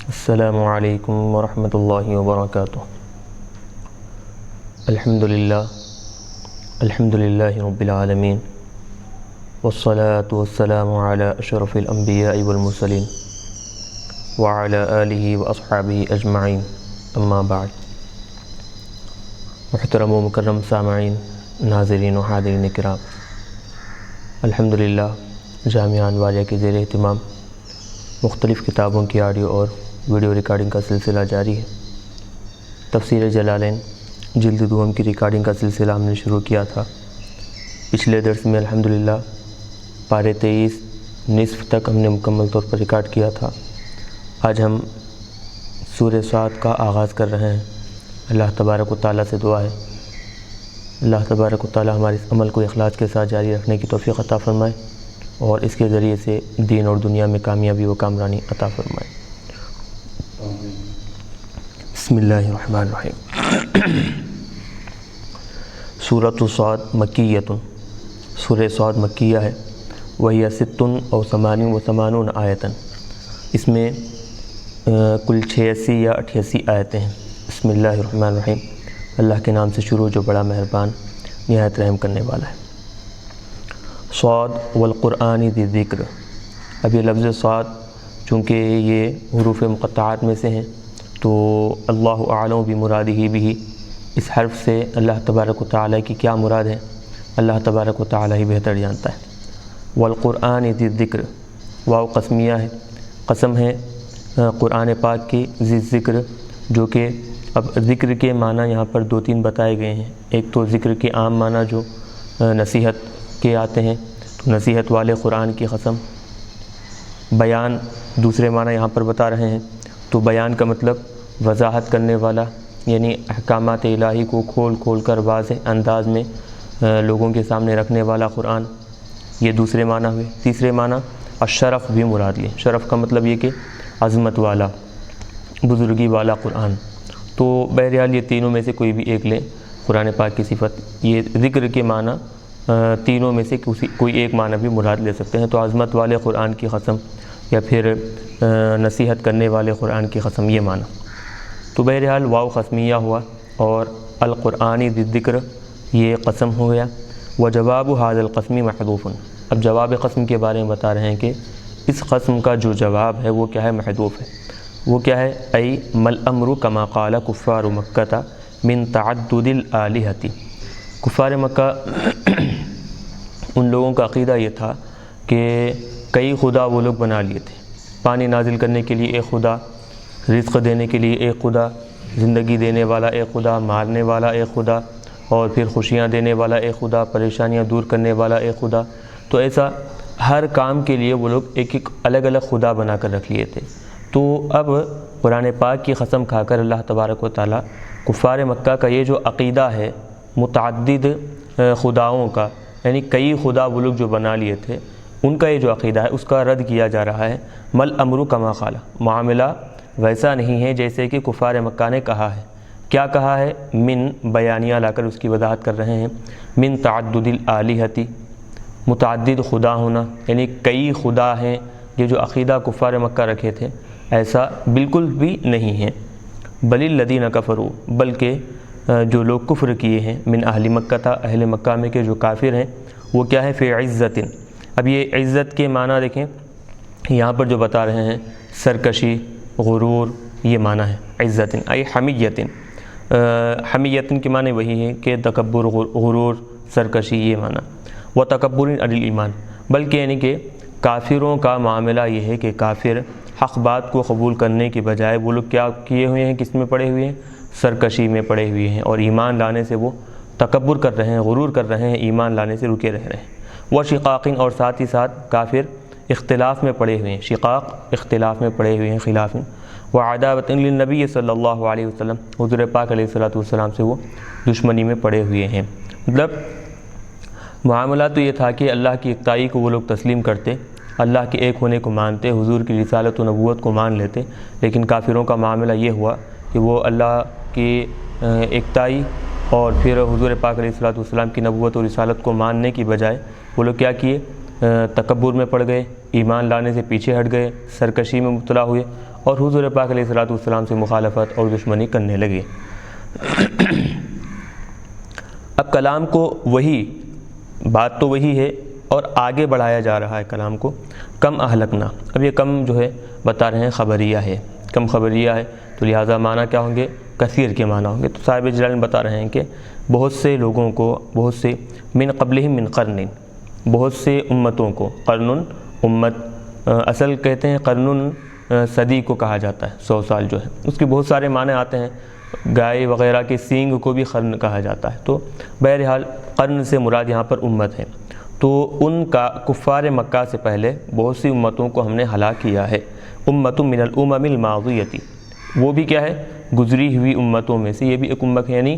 السلام علیکم ورحمۃ اللہ وبرکاتہ۔ الحمدللہ رب العالمین والصلاة والسلام علی اشرف الانبیاء والمرسلین وعلی آلہ واصحابہ اجمعین، اما بعد۔ محترم و مکرم سامعین، ناظرین و حاضرین کرام، الحمدللہ جامعہ انواریہ کے زیر اہتمام مختلف کتابوں کی آڈیو اور ویڈیو ریکارڈنگ کا سلسلہ جاری ہے۔ تفسیر جلالین جلد دوم کی ریکارڈنگ کا سلسلہ ہم نے شروع کیا تھا۔ پچھلے درس میں الحمدللہ پارے 23 نصف تک ہم نے مکمل طور پر ریکارڈ کیا تھا۔ آج ہم سورہ صاد کا آغاز کر رہے ہیں۔ اللہ تبارک و تعالیٰ سے دعا ہے اللہ تبارک و تعالیٰ ہمارے اس عمل کو اخلاص کے ساتھ جاری رکھنے کی توفیق عطا فرمائے اور اس کے ذریعے سے دین اور دنیا میں کامیابی و کامرانی عطا فرمائے۔ بسم اللہ الرحمن الرحیم۔ سورۃ صاد مکیۃ، سورہ صاد مکیہ ہے۔ وہی 86 آیتاً، اس میں کل 86 یا 88 آیتیں ہیں۔ بسم اللہ الرحمن الرحیم، اللہ کے نام سے شروع جو بڑا مہربان نہایت رحم کرنے والا ہے۔ صاد والقرآن ذی ذکر، اب یہ لفظ صاد چونکہ یہ حروف مقطعات میں سے ہیں تو اللہ اعلم بمرادہ بھی، اس حرف سے اللہ تبارک و تعالیٰ کی کیا مراد ہے اللہ تبارک و تعالیٰ ہی بہتر جانتا ہے۔ والقرآن ذی ذکر، واو قسمیہ ہے، قسم ہے قرآن پاک کی، ذی ذکر جو کہ اب ذکر کے معنی یہاں پر 2-3 بتائے گئے ہیں۔ ایک تو ذکر کے عام معنی جو نصیحت کے آتے ہیں، تو نصیحت والے قرآن کی قسم۔ بیان دوسرے معنی یہاں پر بتا رہے ہیں، تو بیان کا مطلب وضاحت کرنے والا، یعنی احکامات الہی کو کھول کھول کر واضح انداز میں لوگوں کے سامنے رکھنے والا قرآن، یہ دوسرے معنی ہوئے۔ تیسرے معنی الشرف بھی مراد لیں، شرف کا مطلب یہ کہ عظمت والا، بزرگی والا قرآن۔ تو بہرحال یہ تینوں میں سے کوئی بھی ایک لیں، قرآن پاک کی صفت، یہ ذکر کے معنی تینوں میں سے کوئی ایک معنی بھی مراد لے سکتے ہیں۔ تو عظمت والے قرآن کی قسم یا پھر نصیحت کرنے والے قرآن کی قسم، یہ معنی۔ تو بہرحال واو قسمیہ ہوا اور القرآن ذی ذکر یہ قسم ہو گیا۔ وجواب ھذا القسم محذوف، اب جواب قسم کے بارے میں بتا رہے ہیں کہ اس قسم کا جو جواب ہے وہ کیا ہے، محذوف ہے۔ وہ کیا ہے، ای مل امر کما قال کفار مکہ من تعدد الآلہۃ، کفار مکہ ان لوگوں کا عقیدہ یہ تھا کہ کئی خدا وہ لوگ بنا لیے تھے، پانی نازل کرنے کے لیے ایک خدا، رزق دینے کے لیے ایک خدا، زندگی دینے والا ایک خدا، مارنے والا ایک خدا، اور پھر خوشیاں دینے والا ایک خدا، پریشانیاں دور کرنے والا ایک خدا۔ تو ایسا ہر کام کے لیے وہ لوگ ایک ایک الگ الگ خدا بنا کر رکھ لیے تھے۔ تو اب قرآن پاک کی قسم کھا کر اللہ تبارک و تعالیٰ کفار مکہ کا یہ جو عقیدہ ہے متعدد خداؤں کا، یعنی کئی خدا وہ لوگ جو بنا لیے تھے، ان کا یہ جو عقیدہ ہے اس کا رد کیا جا رہا ہے۔ مل امر کما قال، معاملہ ویسا نہیں ہے جیسے کہ کفار مکہ نے کہا ہے۔ کیا کہا ہے، من بیانیہ لا کر اس کی وضاحت کر رہے ہیں۔ من تعدد الآلہۃ، متعدد خدا ہونا، یعنی کئی خدا ہیں، یہ جو عقیدہ کفار مکہ رکھے تھے ایسا بالکل بھی نہیں ہے۔ بل الذین کفروا، بلکہ جو لوگ کفر کیے ہیں، من اہل مکہ تھا، اہل مکہ میں کے جو کافر ہیں، وہ کیا ہے، فی عزت۔ اب یہ عزت کے معنی دیکھیں یہاں پر جو بتا رہے ہیں، سرکشی، غرور، یہ معنی ہے عزت، ای حمیت۔ حمیت کے معنی وہی ہے کہ تکبر، غرور، سرکشی، یہ معنی۔ و تکبر عن الایمان، بلکہ یعنی کہ کافروں کا معاملہ یہ ہے کہ کافر حق بات کو قبول کرنے کے بجائے وہ لوگ کیا کیے ہوئے ہیں، کس میں پڑے ہوئے ہیں، سرکشی میں پڑے ہوئے ہیں، اور ایمان لانے سے وہ تکبر کر رہے ہیں، غرور کر رہے ہیں، ایمان لانے سے رکے رہ رہے ہیں۔ وہ شقاقین، اور ساتھ ہی ساتھ کافر اختلاف میں پڑے ہوئے ہیں، شقاق اختلاف میں پڑے ہوئے ہیں، خلاف ہیں۔ وعداوۃ للنبی صلی اللہ علیہ وسلم، حضور پاک علیہ الصلوۃ والسلام سے وہ دشمنی میں پڑے ہوئے ہیں۔ مطلب معاملہ تو یہ تھا کہ اللہ کی یکتائی کو وہ لوگ تسلیم کرتے، اللہ کے ایک ہونے کو مانتے، حضور کی رسالت و نبوت کو مان لیتے، لیکن کافروں کا معاملہ یہ ہوا کہ وہ اللہ کی یکتائی اور پھر حضور پاک علیہ الصلوۃ والسلام کی نبوت و رسالت کو ماننے کی بجائے وہ لوگ کیا کیے، تکبر میں پڑ گئے، ایمان لانے سے پیچھے ہٹ گئے، سرکشی میں مبتلا ہوئے اور حضور پاک علیہ الصلوۃ والسلام سے مخالفت اور دشمنی کرنے لگے۔ اب کلام کو وہی بات تو وہی ہے اور آگے بڑھایا جا رہا ہے کلام کو۔ کم اہلکنا، اب یہ کم جو ہے بتا رہے ہیں خبریہ ہے، کم خبریہ ہے تو لہٰذا معنی کیا ہوں گے؟ کثیر کے معنی ہوں گے۔ تو صاحب جلال بتا رہے ہیں کہ بہت سے لوگوں کو، بہت سے من قبلہم من قرن، بہت سے امتوں کو، قرن امت اصل کہتے ہیں، قرن صدی کو کہا جاتا ہے، 100 سال جو ہے، اس کے بہت سارے معنی آتے ہیں، گائے وغیرہ کے سینگ کو بھی قرن کہا جاتا ہے۔ تو بہرحال قرن سے مراد یہاں پر امت ہے، تو ان کا کفار مکہ سے پہلے بہت سی امتوں کو ہم نے ہلاک کیا ہے۔ امت من الامم الماضیۃ، وہ بھی کیا ہے؟ گزری ہوئی امتوں میں سے یہ بھی ایک امت ہے، یعنی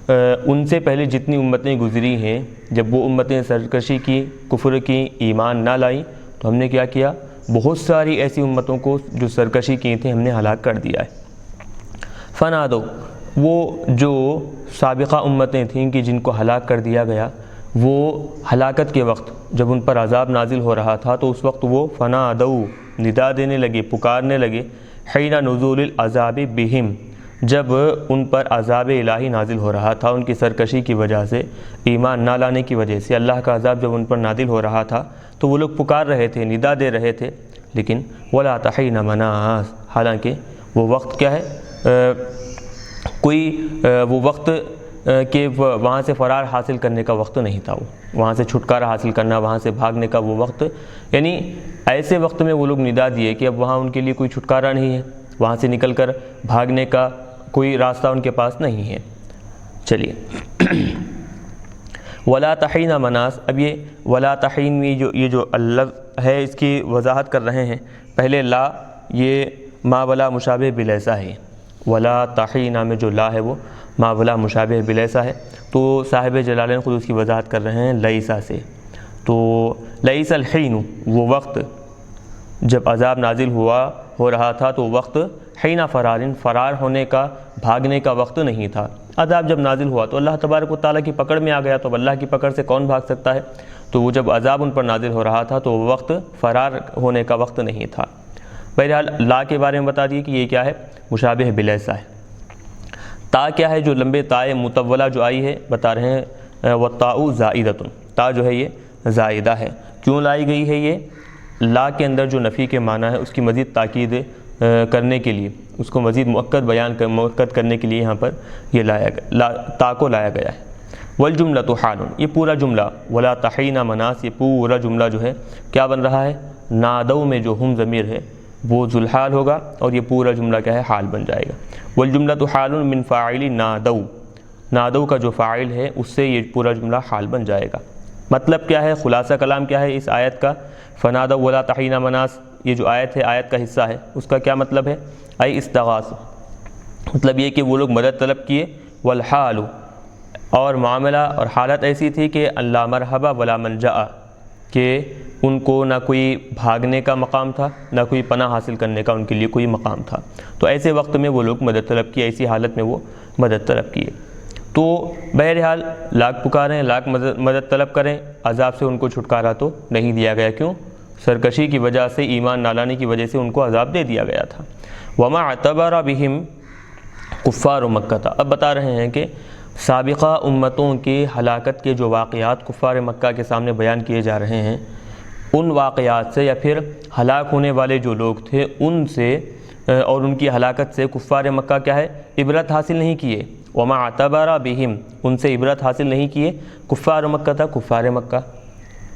ان سے پہلے جتنی امتیں گزری ہیں، جب وہ امتیں سرکشی کی، کفر کی، ایمان نہ لائیں، تو ہم نے کیا کیا؟ بہت ساری ایسی امتوں کو جو سرکشی کی تھیں ہم نے ہلاک کر دیا ہے۔ فنادو، وہ جو سابقہ امتیں تھیں کہ جن کو ہلاک کر دیا گیا، وہ ہلاکت کے وقت جب ان پر عذاب نازل ہو رہا تھا تو اس وقت وہ فنادو، ندا دینے لگے، پکارنے لگے، حین نزول العذاب بہم، جب ان پر عذاب الہی نازل ہو رہا تھا ان کی سرکشی کی وجہ سے، ایمان نہ لانے کی وجہ سے، اللہ کا عذاب جب ان پر نازل ہو رہا تھا تو وہ لوگ پکار رہے تھے، ندا دے رہے تھے، لیکن ولا تحین مناس، حالانکہ وہ وقت کیا ہے؟ کوئی وہ وقت کہ وہاں سے فرار حاصل کرنے کا وقت نہیں تھا، وہاں سے چھٹکارا حاصل کرنا، وہاں سے بھاگنے کا وہ وقت، یعنی ایسے وقت میں وہ لوگ ندا دیے کہ اب وہاں ان کے لیے کوئی چھٹکارا نہیں ہے، وہاں سے نکل کر بھاگنے کا کوئی راستہ ان کے پاس نہیں ہے۔ چلیے ولا تحین مناس، اب یہ ولا تحین میں یہ جو اللفظ ہے اس کی وضاحت کر رہے ہیں۔ پہلے لا، یہ ما ولا مشابہ بلیسا ہے، ولا تحین میں جو لا ہے وہ ما ولا مشابہ بلیسا ہے، تو صاحب جلالین خود اس کی وضاحت کر رہے ہیں لیسا سے۔ تو لیس الحین، وہ وقت جب عذاب نازل ہو رہا تھا تو وقت حین فرارن، فرار ہونے کا، بھاگنے کا وقت نہیں تھا۔ عذاب جب نازل ہوا تو اللہ تبارک و تعالیٰ کی پکڑ میں آ گیا، تو اب اللہ کی پکڑ سے کون بھاگ سکتا ہے؟ تو وہ جب عذاب ان پر نازل ہو رہا تھا تو وہ وقت فرار ہونے کا وقت نہیں تھا۔ بہرحال لا کے بارے میں بتا دیے کہ یہ کیا ہے؟ مشابہ بلیسا ہے۔ تا کیا ہے؟ جو لمبے تائے مطولہ جو آئی ہے، بتا رہے ہیں والتاء زائدۃ، تا جو ہے یہ زائدہ ہے۔ کیوں لائی گئی ہے یہ؟ لا کے اندر جو نفی کے معنی ہے اس کی مزید تاکید کرنے کے لیے، اس کو مزید مؤکد کرنے کے لیے یہاں پر یہ تا کو لایا گیا ہے۔ والجملۃ حال، یہ پورا جملہ ولا تحین مناس، یہ پورا جملہ جو ہے کیا بن رہا ہے؟ نادو میں جو ہم ضمیر ہے وہ ذوالحال ہوگا اور یہ پورا جملہ کیا ہے؟ حال بن جائے گا۔ والجملۃ حال من فاعل نادو، نادو کا جو فاعل ہے اس سے یہ پورا جملہ حال بن جائے گا۔ مطلب کیا ہے؟ خلاصہ کلام کیا ہے اس آیت کا؟ فنادو ولا تحین مناس، یہ جو آیت ہے، آیت کا حصہ ہے، اس کا کیا مطلب ہے؟ ای استغاث، مطلب یہ کہ وہ لوگ مدد طلب کیے، والحال، اور معاملہ اور حالت ایسی تھی کہ اللہ مرحبا ولا ملجا، کہ ان کو نہ کوئی بھاگنے کا مقام تھا، نہ کوئی پناہ حاصل کرنے کا ان کے لیے کوئی مقام تھا، تو ایسے وقت میں وہ لوگ مدد طلب کیے، ایسی حالت میں وہ مدد طلب کیے۔ تو بہرحال لاکھ پکاریں، لاکھ مدد طلب کریں، عذاب سے ان کو چھٹکارا تو نہیں دیا گیا۔ کیوں؟ سرکشی کی وجہ سے، ایمان نہ لانے کی وجہ سے ان کو عذاب دے دیا گیا تھا۔ وما اعتبر بہم کفار مکہ، اب بتا رہے ہیں کہ سابقہ امتوں کی ہلاکت کے جو واقعات کفار مکہ کے سامنے بیان کیے جا رہے ہیں، ان واقعات سے یا پھر ہلاک ہونے والے جو لوگ تھے ان سے اور ان کی ہلاکت سے کفار مکہ کیا ہے؟ عبرت حاصل نہیں کیے۔ وما اعتبر بہم، ان سے عبرت حاصل نہیں کیے۔ کفار مکہ تھا، کفار مکہ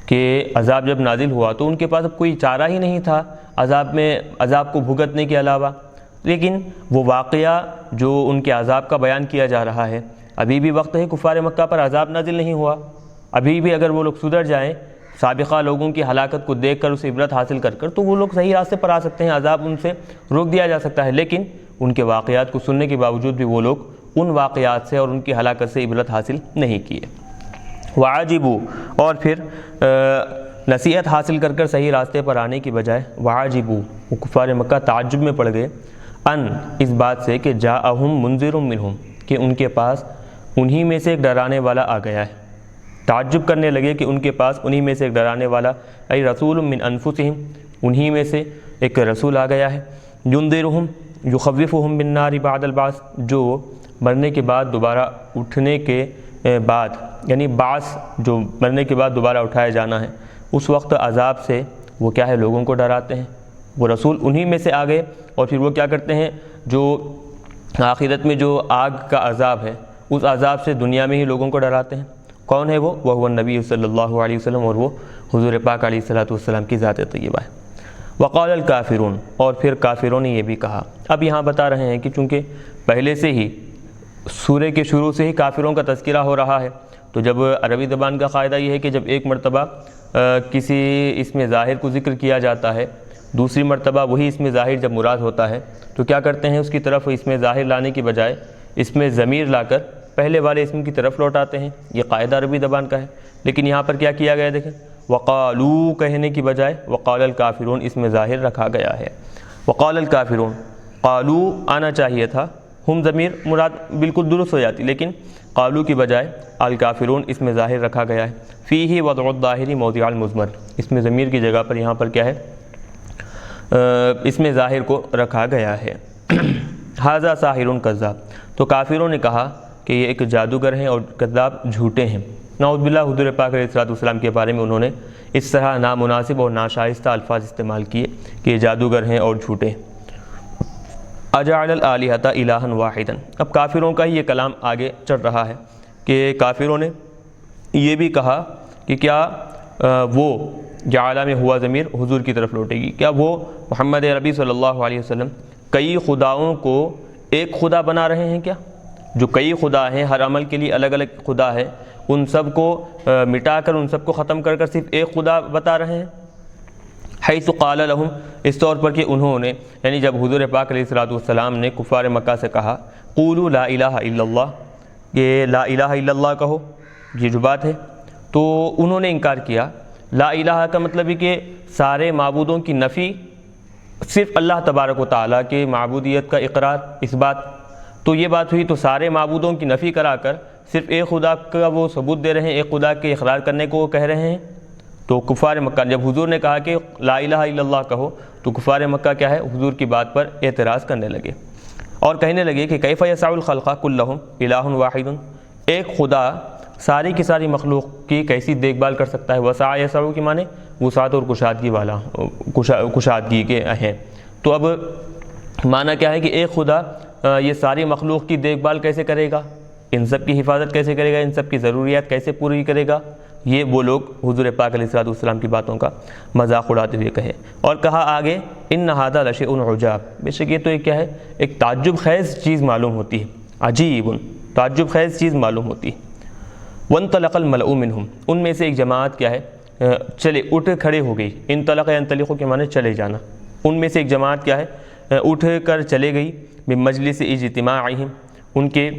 کہ عذاب جب نازل ہوا تو ان کے پاس اب کوئی چارہ ہی نہیں تھا عذاب کو بھگتنے کے علاوہ، لیکن وہ واقعہ جو ان کے عذاب کا بیان کیا جا رہا ہے، ابھی بھی وقت ہے، کفار مکہ پر عذاب نازل نہیں ہوا، ابھی بھی اگر وہ لوگ سدھر جائیں، سابقہ لوگوں کی ہلاکت کو دیکھ کر اسے عبرت حاصل کر تو وہ لوگ صحیح راستے پر آ سکتے ہیں، عذاب ان سے روک دیا جا سکتا ہے، لیکن ان کے واقعات کو سننے کے باوجود بھی وہ لوگ ان واقعات سے اور ان کی ہلاکت سے عبرت حاصل نہیں کیے۔ وعاجبوا، اور پھر نصیحت حاصل کر صحیح راستے پر آنے کی بجائے وعاجبوا، وہ کفار مکہ تعجب میں پڑ گئے، ان، اس بات سے کہ جاءہم منذر منہم، کہ ان کے پاس انہی میں سے ایک ڈرانے والا آ گیا ہے، تعجب کرنے لگے کہ ان کے پاس انہی میں سے ایک ڈرانے والا، ای رسول من انفسہم، انہی میں سے ایک رسول آ گیا ہے، ینذرہم یخوفہم بالنار بعد البعث، جو مرنے کے بعد دوبارہ اٹھنے کے بعد، یعنی بعث جو مرنے کے بعد دوبارہ اٹھایا جانا ہے، اس وقت عذاب سے وہ کیا ہے لوگوں کو ڈراتے ہیں۔ وہ رسول انہی میں سے آ گئے، اور پھر وہ کیا کرتے ہیں، جو آخرت میں جو آگ کا عذاب ہے اس عذاب سے دنیا میں ہی لوگوں کو ڈراتے ہیں۔ کون ہے وہ نبی صلی اللہ علیہ وسلم، اور وہ حضور پاک علیہ الصلوۃ والسلام کی ذات طیبہ ہے۔ وقال الکافرون، اور پھر کافروں نے یہ بھی کہا۔ اب یہاں بتا رہے ہیں کہ چونکہ پہلے سے ہی سورہ کے شروع سے ہی کافروں کا تذکرہ ہو رہا ہے، تو جب عربی زبان کا قاعدہ یہ ہے کہ جب ایک مرتبہ کسی اسم ظاہر کو ذکر کیا جاتا ہے، دوسری مرتبہ وہی اسم ظاہر جب مراد ہوتا ہے تو کیا کرتے ہیں، اس کی طرف اسم ظاہر لانے کی بجائے اسم ضمیر لا کر پہلے والے اسم کی طرف لوٹاتے ہیں۔ یہ قاعدہ عربی زبان کا ہے، لیکن یہاں پر کیا کیا گیا دیکھیں، وقالو کہنے کی بجائے وقال الکافرون اسم ظاہر رکھا گیا ہے۔ وقال الکافرون، قالو آنا چاہیے تھا، ہم ضمیر مراد بالکل درست ہو جاتی، لیکن قالو کی بجائے الکافرون اسم ظاہر رکھا گیا ہے۔ فیہ وضع الظاہر موضع المضمر، اسم ضمیر کی جگہ پر یہاں پر کیا ہے، اسم ظاہر کو رکھا گیا ہے۔ ھذا ساحر کذاب، تو کافروں نے کہا کہ یہ ایک جادوگر ہیں اور کذاب جھوٹے ہیں۔ نعوذ باللہ، حضور پاک علیہ السلام کے بارے میں انہوں نے اس طرح نامناسب اور ناشائستہ الفاظ استعمال کیے کہ یہ جادوگر ہیں اور جھوٹے ہیں۔ اجعل الآلہۃ الہا واحدا، اب کافروں کا ہی یہ کلام آگے چل رہا ہے کہ کافروں نے یہ بھی کہا کہ کیا وہ جعل میں ہوا ضمیر حضور کی طرف لوٹے گی، کیا وہ محمد عربی صلی اللہ علیہ وسلم کئی خداؤں کو ایک خدا بنا رہے ہیں؟ کیا جو کئی خدا ہیں، ہر عمل کے لیے الگ الگ خدا ہے، ان سب کو مٹا کر ان سب کو ختم کر کر صرف ایک خدا بتا رہے ہیں؟ حیث قال لہم، اس طور پر کہ انہوں نے، یعنی جب حضور پاک علیہ الصلوۃ والسلام نے کفار مکہ سے کہا قولوا لا الہ الا اللہ، یہ لا الہ الا اللہ کہو، یہ جو بات ہے، تو انہوں نے انکار کیا۔ لا الہ کا مطلب ہے کہ سارے معبودوں کی نفی، صرف اللہ تبارک و تعالیٰ کے معبودیت کا اقرار، اس بات، تو یہ بات ہوئی، تو سارے معبودوں کی نفی کرا کر صرف ایک خدا کا وہ ثبوت دے رہے ہیں، ایک خدا کے اقرار کرنے کو وہ کہہ رہے ہیں۔ تو کفار مکہ، جب حضور نے کہا کہ لا الہ الا اللہ کہو، تو کفار مکہ کیا ہے، حضور کی بات پر اعتراض کرنے لگے اور کہنے لگے کہ کیف یسع الخلق کلہم الہ واحد، ایک خدا ساری کی ساری مخلوق کی کیسی دیکھ بھال کر سکتا ہے؟ وسع یسع کی معنی وسعت اور کشادگی والا، کشادگی کے ہیں، تو اب معنی کیا ہے کہ ایک خدا یہ ساری مخلوق کی دیکھ بھال کیسے کرے گا، ان سب کی حفاظت کیسے کرے گا، ان سب کی ضروریات کیسے پوری کرے گا؟ یہ وہ لوگ حضور پاک علیہ الصلوۃ والسلام کی باتوں کا مذاق اڑاتے ہوئے کہے، اور کہا آگے ان ھذا لشیء عجاب، بے شک یہ تو ایک کیا ہے، ایک تعجب خیز چیز معلوم ہوتی ہے، عجیب، تعجب خیز چیز معلوم ہوتی ہے۔ وانطلق الملأ منہم، ان میں سے ایک جماعت کیا ہے، چلے اٹھ کھڑے ہو گئی، انطلق ينطلق کے معنی چلے جانا، ان میں سے ایک جماعت کیا ہے، اٹھ کر چلے گئی، بمجلس اجتماعہم، ان کے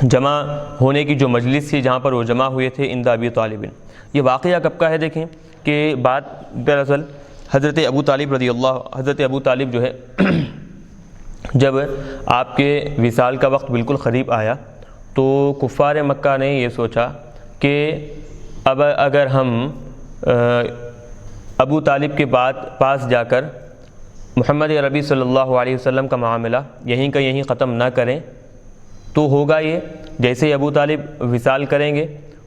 جمع ہونے کی جو مجلس تھی جہاں پر وہ جمع ہوئے تھے، عند ابی طالب۔ یہ واقعہ کب کا ہے دیکھیں کہ بات دراصل حضرت ابو طالب رضی اللہ، حضرت ابو طالب جو ہے جب آپ کے وصال کا وقت بالکل قریب آیا تو کفار مکہ نے یہ سوچا کہ اب اگر ہم ابو طالب کے پاس جا کر محمد عربی صلی اللہ علیہ وسلم کا معاملہ یہیں کا یہیں ختم نہ کریں تو ہوگا یہ، جیسے ہی ابو طالب وصال کریں گے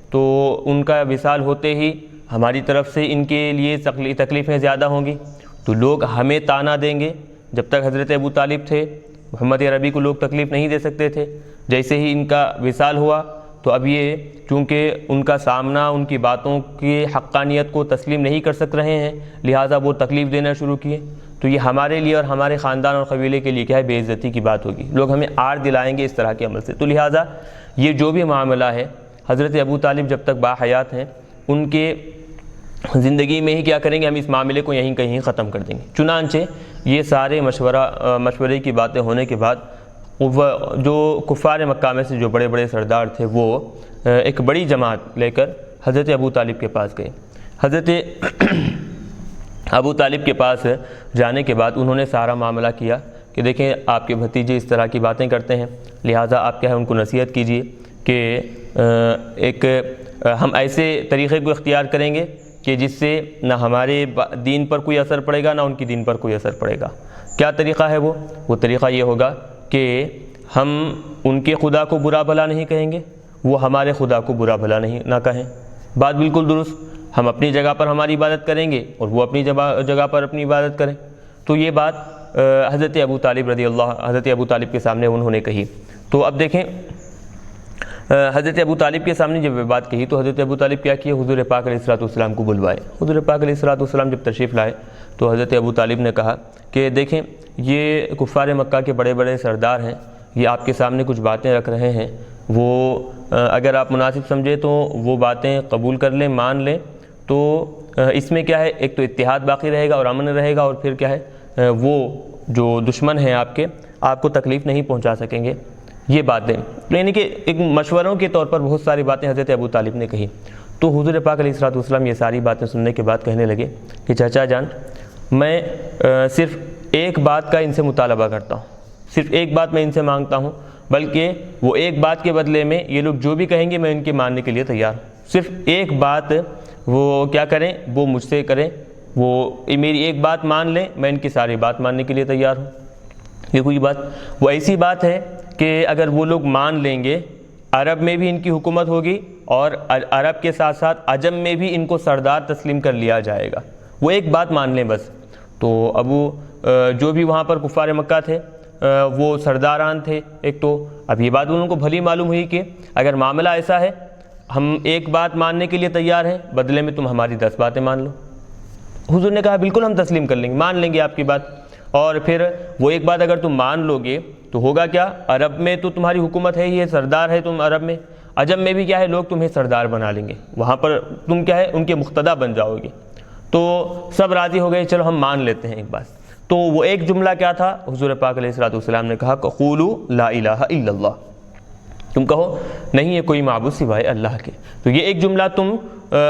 تو ان کا وصال ہوتے ہی ہماری طرف سے ان کے لیے تکلیفیں زیادہ ہوں گی، تو لوگ ہمیں طعنہ دیں گے۔ جب تک حضرت ابو طالب تھے محمد عربی کو لوگ تکلیف نہیں دے سکتے تھے، جیسے ہی ان کا وصال ہوا تو اب یہ چونکہ ان کا سامنا ان کی باتوں کی حقانیت کو تسلیم نہیں کر سک رہے ہیں، لہٰذا وہ تکلیف دینا شروع کیے، تو یہ ہمارے لیے اور ہمارے خاندان اور قبیلے کے لیے کیا ہے، بے عزتی کی بات ہوگی، لوگ ہمیں آڑ دلائیں گے اس طرح کے عمل سے، تو لہٰذا یہ جو بھی معاملہ ہے حضرت ابو طالب جب تک باحیات ہیں ان کے زندگی میں ہی کیا کریں گے، ہم اس معاملے کو یہیں کہیں ختم کر دیں گے۔ چنانچہ یہ سارے مشورے کی باتیں ہونے کے بعد جو کفار مکہ میں سے جو بڑے بڑے سردار تھے وہ ایک بڑی جماعت لے کر حضرت ابو طالب کے پاس گئے۔ حضرت ابو طالب کے پاس جانے کے بعد انہوں نے سارا معاملہ کیا کہ دیکھیں آپ کے بھتیجے اس طرح کی باتیں کرتے ہیں، لہٰذا آپ کیا ہے ان کو نصیحت کیجئے کہ ایک ہم ایسے طریقے کو اختیار کریں گے کہ جس سے نہ ہمارے دین پر کوئی اثر پڑے گا نہ ان کی دین پر کوئی اثر پڑے گا۔ کیا طریقہ ہے وہ طریقہ یہ ہوگا کہ ہم ان کے خدا کو برا بھلا نہیں کہیں گے، وہ ہمارے خدا کو برا بھلا نہ کہیں۔ بات بالکل درست، ہم اپنی جگہ پر ہماری عبادت کریں گے اور وہ اپنی جگہ پر اپنی عبادت کریں۔ تو یہ بات حضرت ابو طالب کے سامنے انہوں نے کہی۔ تو اب دیکھیں حضرت ابو طالب کے سامنے جب یہ بات کہی تو حضرت ابو طالب کیا کیے، حضور پاک علیہ الصلوۃ والسلام کو بلوائے۔ حضور پاک علیہ الصلوۃ والسلام جب تشریف لائے تو حضرت ابو طالب نے کہا کہ دیکھیں یہ کفار مکہ کے بڑے بڑے سردار ہیں، یہ آپ کے سامنے کچھ باتیں رکھ رہے ہیں، وہ اگر آپ مناسب سمجھے تو وہ باتیں قبول کر لیں، مان لیں، تو اس میں کیا ہے، ایک تو اتحاد باقی رہے گا اور امن رہے گا، اور پھر کیا ہے وہ جو دشمن ہیں آپ کو تکلیف نہیں پہنچا سکیں گے۔ یہ باتیں یعنی کہ ایک مشوروں کے طور پر بہت ساری باتیں حضرت ابو طالب نے کہی۔ تو حضور پاک علیہ الصلوۃ والسلام یہ ساری باتیں سننے کے بعد کہنے لگے کہ چچا جان، میں صرف ایک بات کا ان سے مطالبہ کرتا ہوں، صرف ایک بات میں ان سے مانگتا ہوں، بلکہ وہ ایک بات کے بدلے میں یہ لوگ جو بھی کہیں گے میں ان کے ماننے کے لیے تیار ہوں۔ صرف ایک بات وہ کیا کریں، وہ مجھ سے کریں، وہ میری ایک بات مان لیں، میں ان کی ساری بات ماننے کے لیے تیار ہوں۔ یہ کوئی بات، وہ ایسی بات ہے کہ اگر وہ لوگ مان لیں گے، عرب میں بھی ان کی حکومت ہوگی اور عرب کے ساتھ ساتھ عجم میں بھی ان کو سردار تسلیم کر لیا جائے گا۔ وہ ایک بات مان لیں بس۔ تو جو بھی وہاں پر کفار مکہ تھے وہ سرداران تھے ایک، تو اب یہ بات انہوں کو بھلی معلوم ہوئی کہ اگر معاملہ ایسا ہے ہم ایک بات ماننے کے لیے تیار ہیں، بدلے میں تم ہماری 10 باتیں مان لو۔ حضور نے کہا بالکل ہم تسلیم کر لیں گے، مان لیں گے آپ کی بات، اور پھر وہ ایک بات اگر تم مان لو گے تو ہوگا کیا، عرب میں تو تمہاری حکومت ہے ہی ہے، سردار ہے تم عرب میں، عجم میں بھی کیا ہے لوگ تمہیں سردار بنا لیں گے، وہاں پر تم کیا ہے ان کے مقتدی بن جاؤ گے۔ تو سب راضی ہو گئے، چلو ہم مان لیتے ہیں ایک بات۔ تو وہ ایک جملہ کیا تھا، حضور پاک علیہ الصلوۃ والسلام نے کہا قولوا لا الہ الا اللہ، تم کہو نہیں ہے کوئی معبود سوائے اللہ کے۔ تو یہ ایک جملہ تم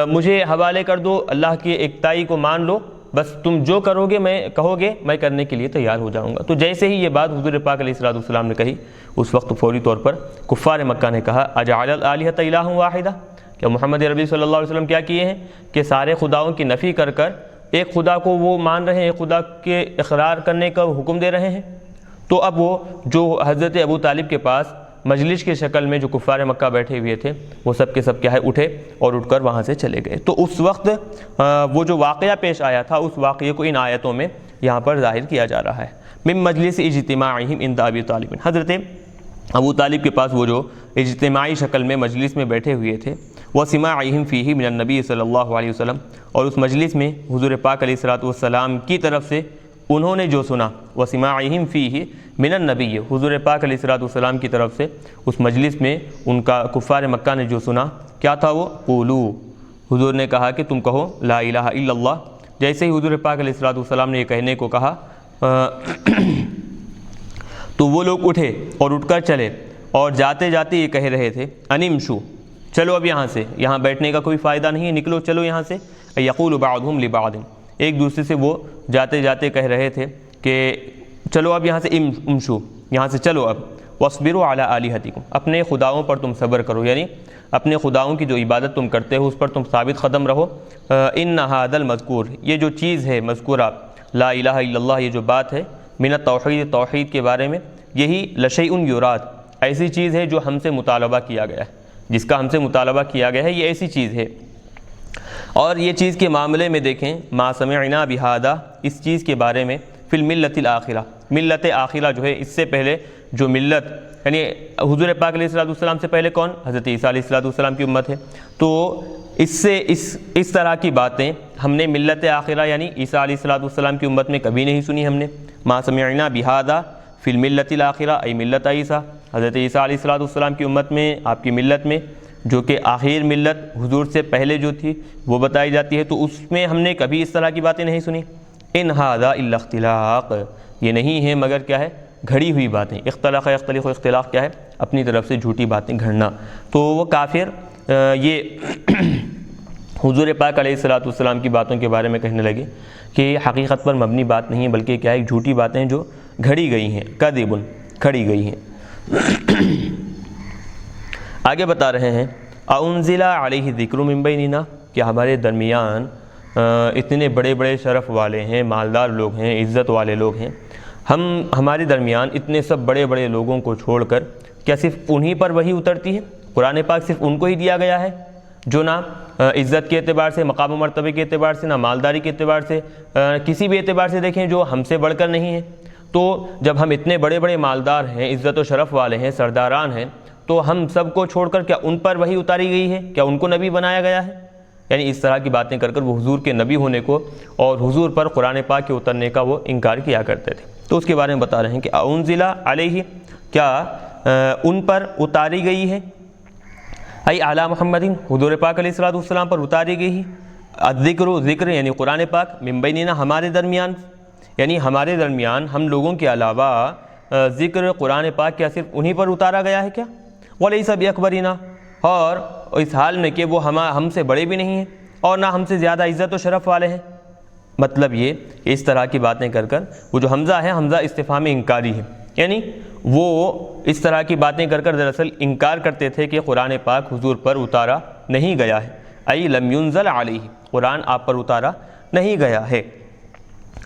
مجھے حوالے کر دو، اللہ کی ایکتائی کو مان لو، بس تم جو کہو گے میں کرنے کے لیے تیار ہو جاؤں گا۔ تو جیسے ہی یہ بات حضور پاک علیہ الصلوۃ والسلام نے کہی، اس وقت فوری طور پر کفار مکہ نے کہا اجعل الآلہۃ الہ واحدہ، کیا محمد عربی صلی اللہ علیہ وسلم کیا کیے ہیں کہ سارے خداؤں کی نفی کر کر ایک خدا کو وہ مان رہے ہیں، ایک خدا کے اقرار کرنے کا حکم دے رہے ہیں۔ تو اب وہ جو حضرت ابو طالب کے پاس مجلس کی شکل میں جو کفار مکہ بیٹھے ہوئے تھے وہ سب کے سب کیا ہے اٹھے اور اٹھ کر وہاں سے چلے گئے۔ تو اس وقت وہ جو واقعہ پیش آیا تھا اس واقعے کو ان آیتوں میں یہاں پر ظاہر کیا جا رہا ہے۔ من مجلس اجتماعہم عند ابی طالب، حضرت ابو طالب کے پاس وہ جو اجتماعی شکل میں مجلس میں بیٹھے ہوئے تھے، وسماعہم فیہ من النبی صلی اللہ علیہ وسلم، اور اس مجلس میں حضور پاک علیہ الصلوۃ والسلام کی طرف سے انہوں نے جو سنا، وسماعہم فیہ من النبی، حضور پاک علیہ الصلوۃ والسلام کی طرف سے اس مجلس میں ان کا کفار مکہ نے جو سنا کیا تھا، وہ قولو، حضور نے کہا کہ تم کہو لا الہ الا اللہ۔ جیسے ہی حضور پاک علیہ الصلوۃ والسلام نے یہ کہنے کو کہا تو وہ لوگ اٹھے اور اٹھ کر چلے، اور جاتے جاتے یہ کہہ رہے تھے انمشو، چلو اب یہاں سے، یہاں بیٹھنے کا کوئی فائدہ نہیں ہے، نکلو چلو یہاں سے۔ یقول بعضهم لبعض، ایک دوسرے سے وہ جاتے جاتے کہہ رہے تھے کہ چلو اب یہاں سے امشو، یہاں سے چلو اب، واصبروا علی آلہتکم، اپنے خداؤں پر تم صبر کرو، یعنی اپنے خداؤں کی جو عبادت تم کرتے ہو اس پر تم ثابت قدم رہو۔ ان ھذا المذکور، یہ جو چیز ہے مذکورہ لا الہ الا اللہ، یہ جو بات ہے من التوحید، توحید کے بارے میں، یہی لشیء یراد، ایسی چیز ہے جو ہم سے مطالبہ کیا گیا ہے، جس کا ہم سے مطالبہ کیا گیا ہے، یہ ایسی چیز ہے۔ اور یہ چیز کے معاملے میں دیکھیں ما سمعنا بہذا، اس چیز کے بارے میں فی الملت الآخرہ، ملت آخرہ جو ہے اس سے پہلے جو ملت، یعنی حضور پاک علیہ الصلوۃ والسلام سے پہلے کون، حضرت عیسیٰ علیہ الصلوۃ والسلام کی امت ہے، تو اس طرح کی باتیں ہم نے ملت آخرہ یعنی عیسیٰ علیہ الصلوۃ والسلام کی امت میں کبھی نہیں سنی ہم نے۔ ما سمعنا بہذا فی الملت الآخرہ ای ملت عیسیٰ، حضرت عیسیٰ علیہ الصلوۃ والسلام کی امت میں، آپ کی ملت میں، جو کہ آخر ملت حضور سے پہلے جو تھی وہ بتائی جاتی ہے، تو اس میں ہم نے کبھی اس طرح کی باتیں نہیں سنی۔ ان ھذا الا اختلاق، یہ نہیں ہے مگر کیا ہے، گھڑی ہوئی باتیں۔ اختلاق یختلق، اختلاق کیا ہے، اپنی طرف سے جھوٹی باتیں گھڑنا۔ تو وہ کافر یہ حضور پاک علیہ الصلوۃ والسلام کی باتوں کے بارے میں کہنے لگے کہ یہ حقیقت پر مبنی بات نہیں ہے، بلکہ کیا ہے، جھوٹی باتیں جو گھڑی گئی ہیں، کذب، کھڑی گئی ہیں۔ آگے بتا رہے ہیں اَأُنزِلَ عَلَيْهِ الذِّكْرُ مِن بَيْنِنَا، کہ ہمارے درمیان اتنے بڑے بڑے شرف والے ہیں، مالدار لوگ ہیں، عزت والے لوگ ہیں، ہمارے درمیان اتنے سب بڑے بڑے لوگوں کو چھوڑ کر کیا صرف انہی پر وحی اترتی ہے؟ قرآن پاک صرف ان کو ہی دیا گیا ہے جو نہ عزت کے اعتبار سے، مقام و مرتبے کے اعتبار سے، نہ مالداری کے اعتبار سے، کسی بھی اعتبار سے دیکھیں جو ہم سے بڑھ کر نہیں ہیں؟ تو جب ہم اتنے بڑے بڑے مالدار ہیں، عزت و شرف والے ہیں، سرداران ہیں، تو ہم سب کو چھوڑ کر کیا ان پر وحی اتاری گئی ہے؟ کیا ان کو نبی بنایا گیا ہے؟ یعنی اس طرح کی باتیں کر کر وہ حضور کے نبی ہونے کو اور حضور پر قرآن پاک کے اترنے کا وہ انکار کیا کرتے تھے۔ تو اس کے بارے میں بتا رہے ہیں کہ انزل علیہ، کیا ان پر اتاری گئی ہے، ای اعلیٰ محمد، حضور پاک علیہ الصلوۃ والسلام پر اتاری گئی ہے، ذکر یعنی قرآن پاک، من بیننا ہمارے درمیان، یعنی ہمارے درمیان ہم لوگوں کے علاوہ ذکر قرآن پاک کیا صرف انہی پر اتارا گیا ہے کیا؟ ولیس باکبرنا، اور اس حال میں کہ وہ ہم سے بڑے بھی نہیں ہیں اور نہ ہم سے زیادہ عزت و شرف والے ہیں۔ مطلب یہ اس طرح کی باتیں کر کر وہ جو حمزہ ہے، حمزہ استفہام انکاری ہے، یعنی وہ اس طرح کی باتیں کر کر دراصل انکار کرتے تھے کہ قرآن پاک حضور پر اتارا نہیں گیا ہے، ای لم ینزل علیہ، قرآن آپ پر اتارا نہیں گیا ہے۔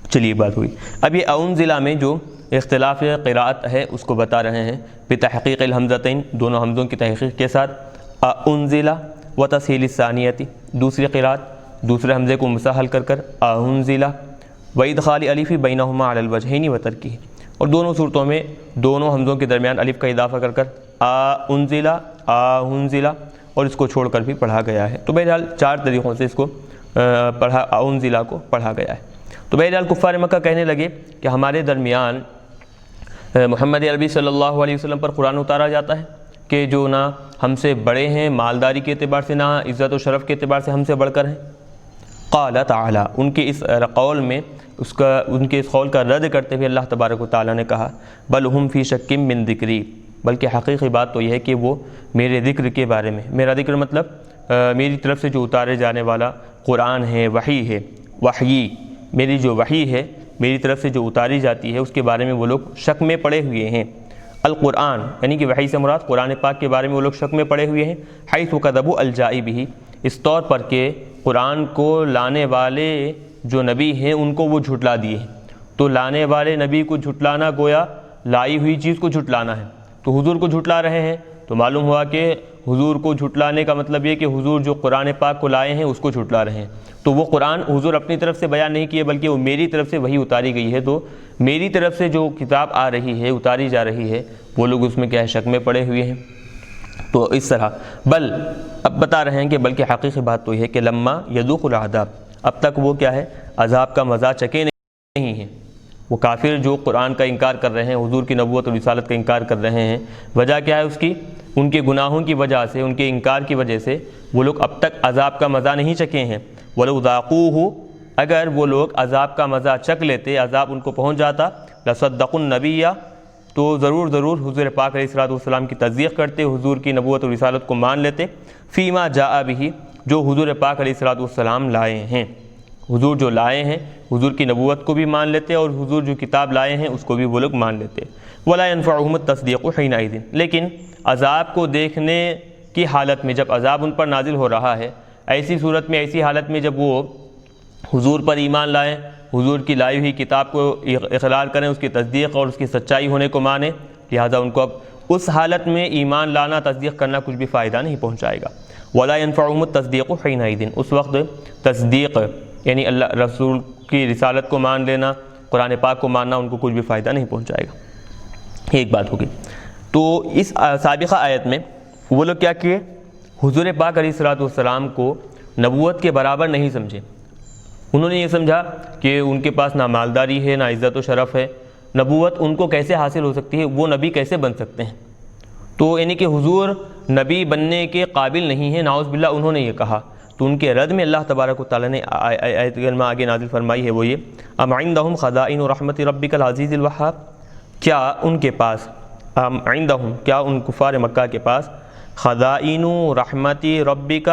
چلیے بات ہوئی۔ اب یہ انزلہ میں جو اختلاف قراءت ہے اس کو بتا رہے ہیں بتحقیق الحمزتین، دونوں حمزوں کی تحقیق کے ساتھ، انزلہ و تسہیل الثانیتی، دوسری قراءت دوسرے حمزے کو مسہل کر کر انزلہ، و ادخال الف بینہما علی الوجہین و ترکہ، اور دونوں صورتوں میں دونوں حمزوں کے درمیان الف کا اضافہ کر کر انزلہ انزلہ، اور اس کو چھوڑ کر بھی پڑھا گیا ہے۔ تو بہرحال چار طریقوں سے اس کو پڑھا، انزلہ کو پڑھا گیا ہے۔ تو بہرحال کفار مکہ کہنے لگے کہ ہمارے درمیان محمد عربی صلی اللہ علیہ وسلم پر قرآن اتارا جاتا ہے کہ جو نہ ہم سے بڑے ہیں مالداری کے اعتبار سے، نہ عزت و شرف کے اعتبار سے ہم سے بڑھ کر ہیں۔ قال تعالی، ان کے اس قول میں ان کے اس قول کا رد کرتے ہوئے اللہ تبارک و تعالیٰ نے کہا، بل ہم فی شک من ذکری، بلکہ حقیقی بات تو یہ ہے کہ وہ میرے ذکر کے بارے میں، میرا ذکر مطلب میری طرف سے جو اتارے جانے والا قرآن ہے، وحی ہے، وحی میری جو وحی ہے میری طرف سے جو اتاری جاتی ہے اس کے بارے میں وہ لوگ شک میں پڑے ہوئے ہیں۔ القرآن یعنی کہ وحی سے مراد قرآن پاک کے بارے میں وہ لوگ شک میں پڑے ہوئے ہیں، حیث کذبوا الجائی بہ، اس طور پر کہ قرآن کو لانے والے جو نبی ہیں ان کو وہ جھٹلا دیے ہیں۔ تو لانے والے نبی کو جھٹلانا گویا لائی ہوئی چیز کو جھٹلانا ہے، تو حضور کو جھٹلا رہے ہیں، تو معلوم ہوا کہ حضور کو جھٹلانے کا مطلب یہ کہ حضور جو قرآن پاک کو لائے ہیں اس کو جھٹلا رہے ہیں۔ تو وہ قرآن حضور اپنی طرف سے بیان نہیں کیے بلکہ وہ میری طرف سے وہی اتاری گئی ہے، تو میری طرف سے جو کتاب آ رہی ہے، اتاری جا رہی ہے، وہ لوگ اس میں کیا ہے، شک میں پڑے ہوئے ہیں۔ تو اس طرح بل اب بتا رہے ہیں کہ بلکہ حقیقی بات تو یہ ہے کہ لما یذوق العذاب، اب تک وہ کیا ہے، عذاب کا مزہ چکے نہیں ہیں۔ وہ کافر جو قرآن کا انکار کر رہے ہیں، حضور کی نبوت اور رسالت کا انکار کر رہے ہیں، وجہ کیا ہے اس کی؟ ان کے گناہوں کی وجہ سے، ان کے انکار کی وجہ سے وہ لوگ اب تک عذاب کا مزہ نہیں چکے ہیں۔ وَلَوْ ذَاقُوهُ، اگر وہ لوگ عذاب کا مزہ چکھ لیتے، عذاب ان کو پہنچ جاتا، لَصَدَّقُوا النَّبِيَّ، تو ضرور حضور پاک علیہ الصلوۃ والسلام کی تصدیق کرتے، حضور کی نبوت اور رسالت کو مان لیتے، فیما جاء بہ، جو حضور پاک علیہ الصلوۃ والسلام لائے ہیں، حضور جو لائے ہیں حضور کی نبوت کو بھی مان لیتے اور حضور جو کتاب لائے ہیں اس کو بھی وہ لوگ مان لیتے۔ وَلَا يَنفَعُهُمُ التَّصْدِيقُ حِينَئِذٍ، لیکن عذاب کو دیکھنے کی حالت میں، جب عذاب ان پر نازل ہو رہا ہے، ایسی صورت میں، ایسی حالت میں جب وہ حضور پر ایمان لائیں، حضور کی لائی ہوئی کتاب کو اقرار کریں، اس کی تصدیق اور اس کی سچائی ہونے کو مانیں، لہٰذا ان کو اب اس حالت میں ایمان لانا، تصدیق کرنا کچھ بھی فائدہ نہیں پہنچائے گا۔ وَلَا يَنفَعُهُمُ التَّصْدِيقُ حِينَئِذٍ، اس وقت تصدیق یعنی اللہ رسول کی رسالت کو مان لینا، قرآن پاک کو ماننا ان کو کچھ بھی فائدہ نہیں پہنچائے گا۔ ایک بات ہوگی۔ تو اس سابقہ آیت میں وہ لوگ کیا کیے، حضور پاک علیہ الصلوۃ والسلام کو نبوت کے برابر نہیں سمجھے۔ انہوں نے یہ سمجھا کہ ان کے پاس نہ مالداری ہے، نہ عزت و شرف ہے، نبوت ان کو کیسے حاصل ہو سکتی ہے، وہ نبی کیسے بن سکتے ہیں۔ تو یعنی کہ حضور نبی بننے کے قابل نہیں ہیں، نعوذ باللہ انہوں نے یہ کہا۔ تو ان کے رد میں اللہ تبارک و تعالیٰ نے آیت کریمہ آگے نازل فرمائی ہے، وہ یہ، ام عندہم خزائن رحمت ربک العزیز الوہاب، کیا ان کے پاس، ام عندہم، کیا ان کفار مکہ کے پاس، خزائن رحمت ربک،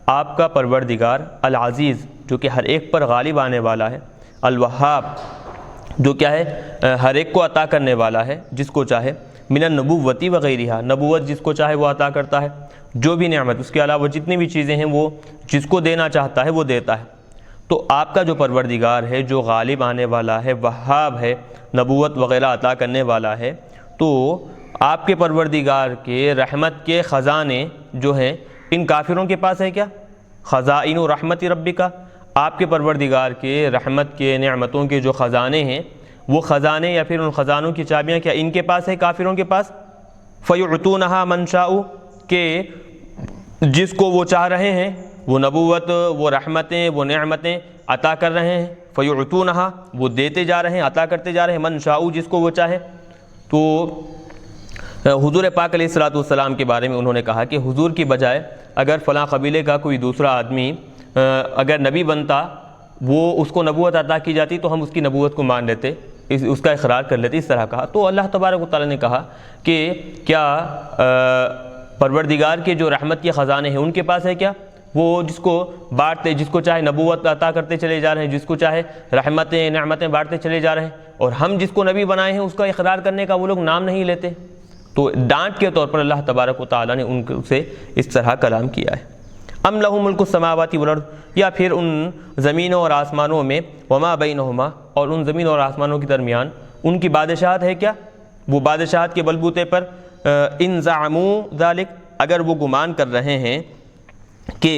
آپ کا پروردگار، العزیز جو کہ ہر ایک پر غالب آنے والا ہے، الوہاب جو کیا ہے ہر ایک کو عطا کرنے والا ہے جس کو چاہے، من النبوتی وغیرہ، نبوت جس کو چاہے وہ عطا کرتا ہے، جو بھی نعمت اس کے علاوہ جتنی بھی چیزیں ہیں وہ جس کو دینا چاہتا ہے وہ دیتا ہے۔ تو آپ کا جو پروردگار ہے جو غالب آنے والا ہے، وہاب ہے، نبوت وغیرہ عطا کرنے والا ہے، تو آپ کے پروردگار کے رحمت کے خزانے جو ہیں ان کافروں کے پاس ہے کیا؟ خزائن رحمت ربک، آپ کے پروردگار کے رحمت کے نعمتوں کے جو خزانے ہیں وہ خزانے یا پھر ان خزانوں کی چابیاں کیا ان کے پاس ہے کافروں کے پاس؟ فیعطونہا من شاء، کہ جس کو وہ چاہ رہے ہیں وہ نبوت، وہ رحمتیں، وہ نعمتیں عطا کر رہے ہیں، فیعطونہا وہ دیتے جا رہے ہیں، عطا کرتے جا رہے ہیں، من شاء جس کو وہ چاہے۔ تو حضور پاک علیہ الصلوۃ والسلام کے بارے میں انہوں نے کہا کہ حضور کی بجائے اگر فلاں قبیلے کا کوئی دوسرا آدمی اگر نبی بنتا، وہ اس کو نبوت عطا کی جاتی تو ہم اس کی نبوت کو مان لیتے، اس کا اقرار کر لیتے، اس طرح کہا۔ تو اللہ تبارک و تعالیٰ نے کہا کہ کیا پروردگار کے جو رحمت کے خزانے ہیں ان کے پاس ہے کیا؟ وہ جس کو بانٹتے، جس کو چاہے نبوت عطا کرتے چلے جا رہے ہیں، جس کو چاہے رحمتیں نعمتیں بانٹتے چلے جا رہے ہیں، اور ہم جس کو نبی بنائے ہیں اس کا اقرار کرنے کا وہ لوگ نام نہیں لیتے۔ تو ڈانٹ کے طور پر اللہ تبارک و تعالیٰ نے ان سے اس طرح کلام کیا ہے۔ ام لہ ملک السماوات والارض، یا پھر ان زمینوں اور آسمانوں میں، وما بینہما، اور ان زمینوں اور آسمانوں کے درمیان ان کی بادشاہت ہے کیا؟ وہ بادشاہت کے بلبوتے پر ان زعموا ذلک، اگر وہ گمان کر رہے ہیں کہ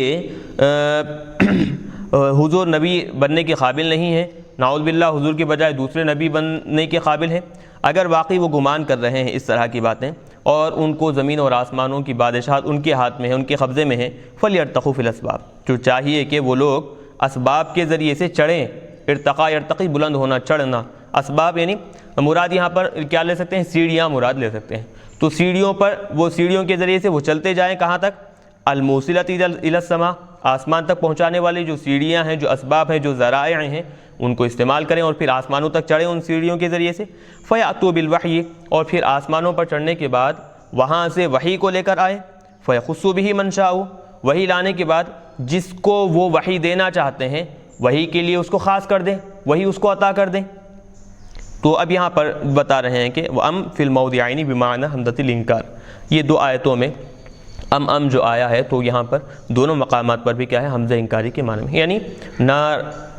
حضور نبی بننے کے قابل نہیں ہے، نعوذ باللہ حضور کے بجائے دوسرے نبی بننے کے قابل ہیں، اگر واقعی وہ گمان کر رہے ہیں اس طرح کی باتیں اور ان کو زمین اور آسمانوں کی بادشاہت ان کے ہاتھ میں ہے، ان کے قبضے میں ہے، فلیرتقوا فی الاسباب، جو چاہیے کہ وہ لوگ اسباب کے ذریعے سے چڑھیں۔ ارتقاء یرتقی بلند ہونا، چڑھنا، اسباب یعنی مراد یہاں پر کیا لے سکتے ہیں؟ سیڑھیاں مراد لے سکتے ہیں۔ تو سیڑھیوں پر، وہ سیڑھیوں کے ذریعے سے وہ چلتے جائیں کہاں تک؟ الموصلۃ الی السماء، آسمان تک پہنچانے والی جو سیڑھیاں ہیں، جو اسباب ہیں، جو ذرائع ہیں، ان کو استعمال کریں اور پھر آسمانوں تک چڑھیں ان سیڑھیوں کے ذریعے سے۔ فیأتوا بالوحی، اور پھر آسمانوں پر چڑھنے کے بعد وہاں سے وحی کو لے کر آئے، فیخصوا بہ من شاء، وحی لانے کے بعد جس کو وہ وحی دینا چاہتے ہیں وحی کے لیے اس کو خاص کر دیں، وحی اس کو عطا کر دیں۔ تو اب یہاں پر بتا رہے ہیں کہ وَأَمْ فِي الْمَوْضِعَيْنِ بِمَعْنَى حَمْزَةِ الْإِنْكَارِ، یہ دو آیتوں میں ام جو آیا ہے تو یہاں پر دونوں مقامات پر بھی کیا ہے؟ حمزہ انکاری کے معنی میں، یعنی نہ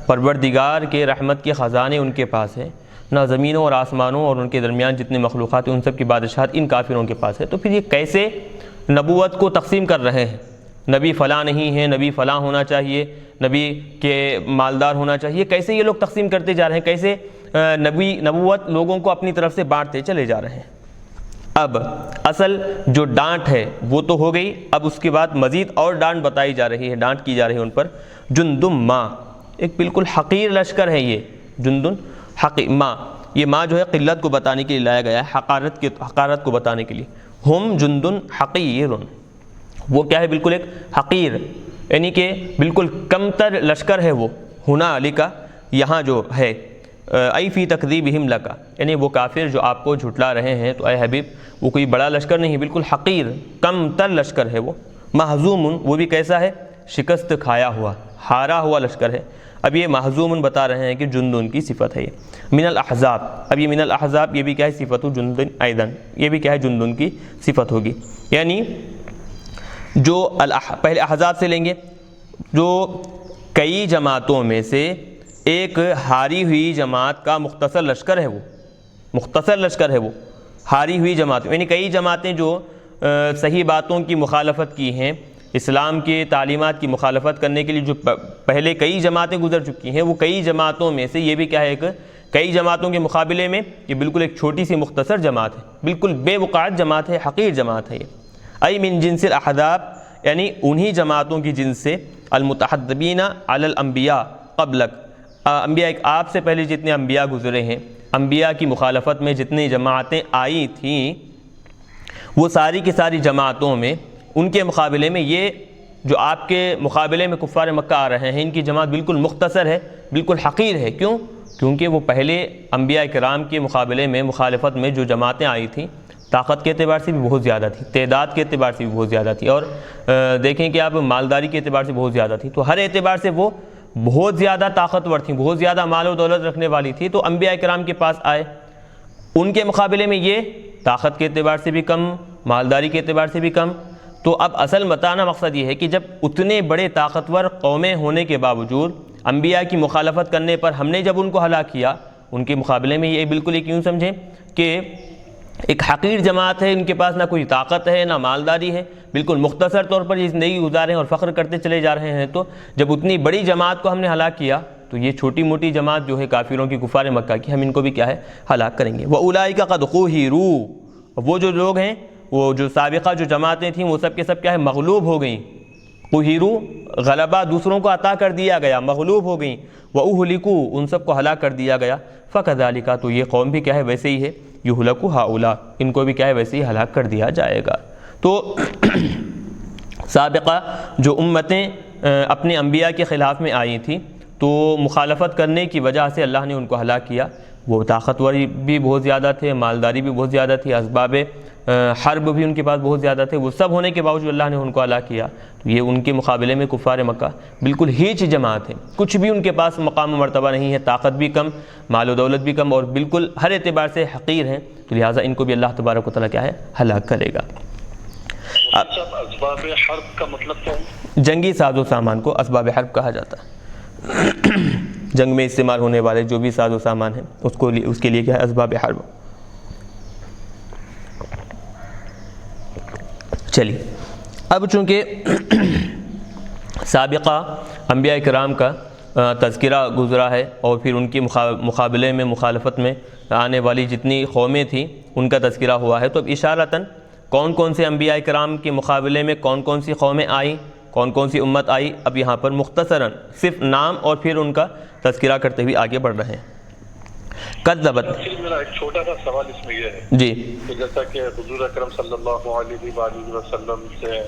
پروردگار کے رحمت کے خزانے ان کے پاس ہے، نہ زمینوں اور آسمانوں اور ان کے درمیان جتنے مخلوقات ہیں ان سب کی بادشاہت ان کافروں کے پاس ہے۔ تو پھر یہ کیسے نبوت کو تقسیم کر رہے ہیں؟ نبی فلاں نہیں ہے، نبی فلاں ہونا چاہیے، نبی کے مالدار ہونا چاہیے، کیسے یہ لوگ تقسیم کرتے جا رہے ہیں؟ کیسے نبوت لوگوں کو اپنی طرف سے بانٹتے چلے جا رہے ہیں؟ اب اصل جو ڈانٹ ہے وہ تو ہو گئی، اب اس کے بعد مزید اور ڈانٹ بتائی جا رہی ہے، ڈانٹ کی جا رہی ہے ان پر۔ جندم ما، ایک بالکل حقیر لشکر ہے یہ، جندن حقیر ما، یہ ما جو ہے قلت کو بتانے کے لیے لایا گیا ہے، حقارت کو بتانے کے لیے۔ ہم جندن حقیر، وہ کیا ہے؟ بالکل ایک حقیر، یعنی کہ بالکل کم تر لشکر ہے وہ۔ ہنا علی کا یہاں جو ہے، ای فی تکذیبہم لک، یعنی وہ کافر جو آپ کو جھٹلا رہے ہیں تو اے حبیب وہ کوئی بڑا لشکر نہیں، بالکل حقیر کم تر لشکر ہے وہ۔ محزوم، وہ بھی کیسا ہے؟ شکست کھایا ہوا، ہارا ہوا لشکر ہے۔ اب یہ محزوم بتا رہے ہیں کہ جندن کی صفت ہے یہ۔ من الاحزاب، اب یہ من الاحزاب یہ بھی کیا ہے؟ صفت جندن ایضا، یہ بھی کیا ہے؟ جندن کی صفت ہوگی۔ یعنی جو پہلے احزاب سے لیں گے، جو کئی جماعتوں میں سے ایک ہاری ہوئی جماعت کا مختصر لشکر ہے، وہ مختصر لشکر ہے وہ ہاری ہوئی جماعت، یعنی کئی جماعتیں جو صحیح باتوں کی مخالفت کی ہیں، اسلام کے تعلیمات کی مخالفت کرنے کے لیے جو پہلے کئی جماعتیں گزر چکی ہیں، وہ کئی جماعتوں میں سے یہ بھی کیا ہے؟ ایک کئی جماعتوں کے مقابلے میں یہ بالکل ایک چھوٹی سی مختصر جماعت ہے، بالکل بے وقعت جماعت ہے، حقیر جماعت ہے یہ۔ ای من جنس الاحزاب، یعنی انہی جماعتوں کی جنس سے، المتحدبین علی الانبیاء قبلک، انبیاء آپ سے پہلے جتنے انبیاء گزرے ہیں، انبیاء کی مخالفت میں جتنی جماعتیں آئی تھیں، وہ ساری کی ساری جماعتوں میں ان کے مقابلے میں یہ جو آپ کے مقابلے میں کفار مکہ آ رہے ہیں، ان کی جماعت بالکل مختصر ہے، بالکل حقیر ہے۔ کیوں؟ کیونکہ وہ پہلے انبیاء کرام کے مقابلے میں مخالفت میں جو جماعتیں آئی تھیں، طاقت کے اعتبار سے بھی بہت زیادہ تھی، تعداد کے اعتبار سے بھی بہت زیادہ تھی، اور دیکھیں کہ آپ مالداری کے اعتبار سے بہت زیادہ تھی، تو ہر اعتبار سے وہ بہت زیادہ طاقتور تھیں، بہت زیادہ مال و دولت رکھنے والی تھی، تو انبیاء کرام کے پاس آئے، ان کے مقابلے میں یہ طاقت کے اعتبار سے بھی کم، مالداری کے اعتبار سے بھی کم۔ تو اب اصل بتانا مقصد یہ ہے کہ جب اتنے بڑے طاقتور قومیں ہونے کے باوجود انبیاء کی مخالفت کرنے پر ہم نے جب ان کو ہلاک کیا، ان کے مقابلے میں یہ بالکل ایک یوں سمجھیں کہ ایک حقیر جماعت ہے، ان کے پاس نہ کوئی طاقت ہے نہ مالداری ہے، بالکل مختصر طور پر یہ زندگی گزارے ہیں اور فخر کرتے چلے جا رہے ہیں۔ تو جب اتنی بڑی جماعت کو ہم نے ہلاک کیا تو یہ چھوٹی موٹی جماعت جو ہے کافروں کی، کفار مکہ کی، ہم ان کو بھی کیا ہے ہلاک کریں گے۔ وَأُولَٰئِکَ قَدْ قُوهِرُوا، وہ جو لوگ ہیں، وہ جو سابقہ جو جماعتیں تھیں وہ سب کے سب کیا ہے مغلوب ہو گئیں۔ قُوهِرُوا، غلبہ دوسروں کو عطا کر دیا گیا، مغلوب ہو گئیں۔ وَأُهْلِكُوا، ان سب کو ہلاک کر دیا گیا۔ فَكَذَٰلِكَ، تو یہ قوم بھی کیا ہے ویسے ہی ہے، یُہْلَكُ هَٰؤُلَاء، ان کو بھی کیا ہے ویسے ہی ہلاک کر دیا جائے گا۔ تو سابقہ جو امتیں اپنے انبیاء کے خلاف میں آئی تھیں تو مخالفت کرنے کی وجہ سے اللہ نے ان کو ہلاک کیا۔ وہ طاقتور بھی بہت زیادہ تھے، مالداری بھی بہت زیادہ تھی، اسباب حرب بھی ان کے پاس بہت زیادہ تھے، وہ سب ہونے کے باوجود اللہ نے ان کو ہلاک کیا۔ تو یہ ان کے مقابلے میں کفار مکہ بالکل ہیچ جماعت ہے، کچھ بھی ان کے پاس مقام و مرتبہ نہیں ہے، طاقت بھی کم، مال و دولت بھی کم، اور بالکل ہر اعتبار سے حقیر ہیں۔ تو لہٰذا ان کو بھی اللہ تبارک و تعالیٰ کیا ہے ہلاک کرے گا۔ اسباب حرب کا مطلب کیا ہے؟ جنگی ساز و سامان کو اسباب حرب کہا جاتا ہے، جنگ میں استعمال ہونے والے جو بھی ساز و سامان ہیں اس کے لیے کیا ہے اسباب حرب۔ چلیے اب چونکہ سابقہ انبیاء کرام کا تذکرہ گزرا ہے اور پھر ان کی مقابلے میں مخالفت میں آنے والی جتنی قومیں تھیں ان کا تذکرہ ہوا ہے، تو اب اشارتاً کون کون سے انبیاء کرام کے مقابلے میں کون کون سی قومیں آئیں، کون کون سی امت آئی، اب یہاں پر مختصراً صرف نام اور پھر ان کا تذکرہ کرتے ہوئے آگے بڑھ رہے ہیں۔ کذبت، میرا ایک چھوٹا سا سوال اس میں یہ ہے جی کہ جیسا کہ حضور اکرم صلی اللہ علیہ وآلہ وسلم سے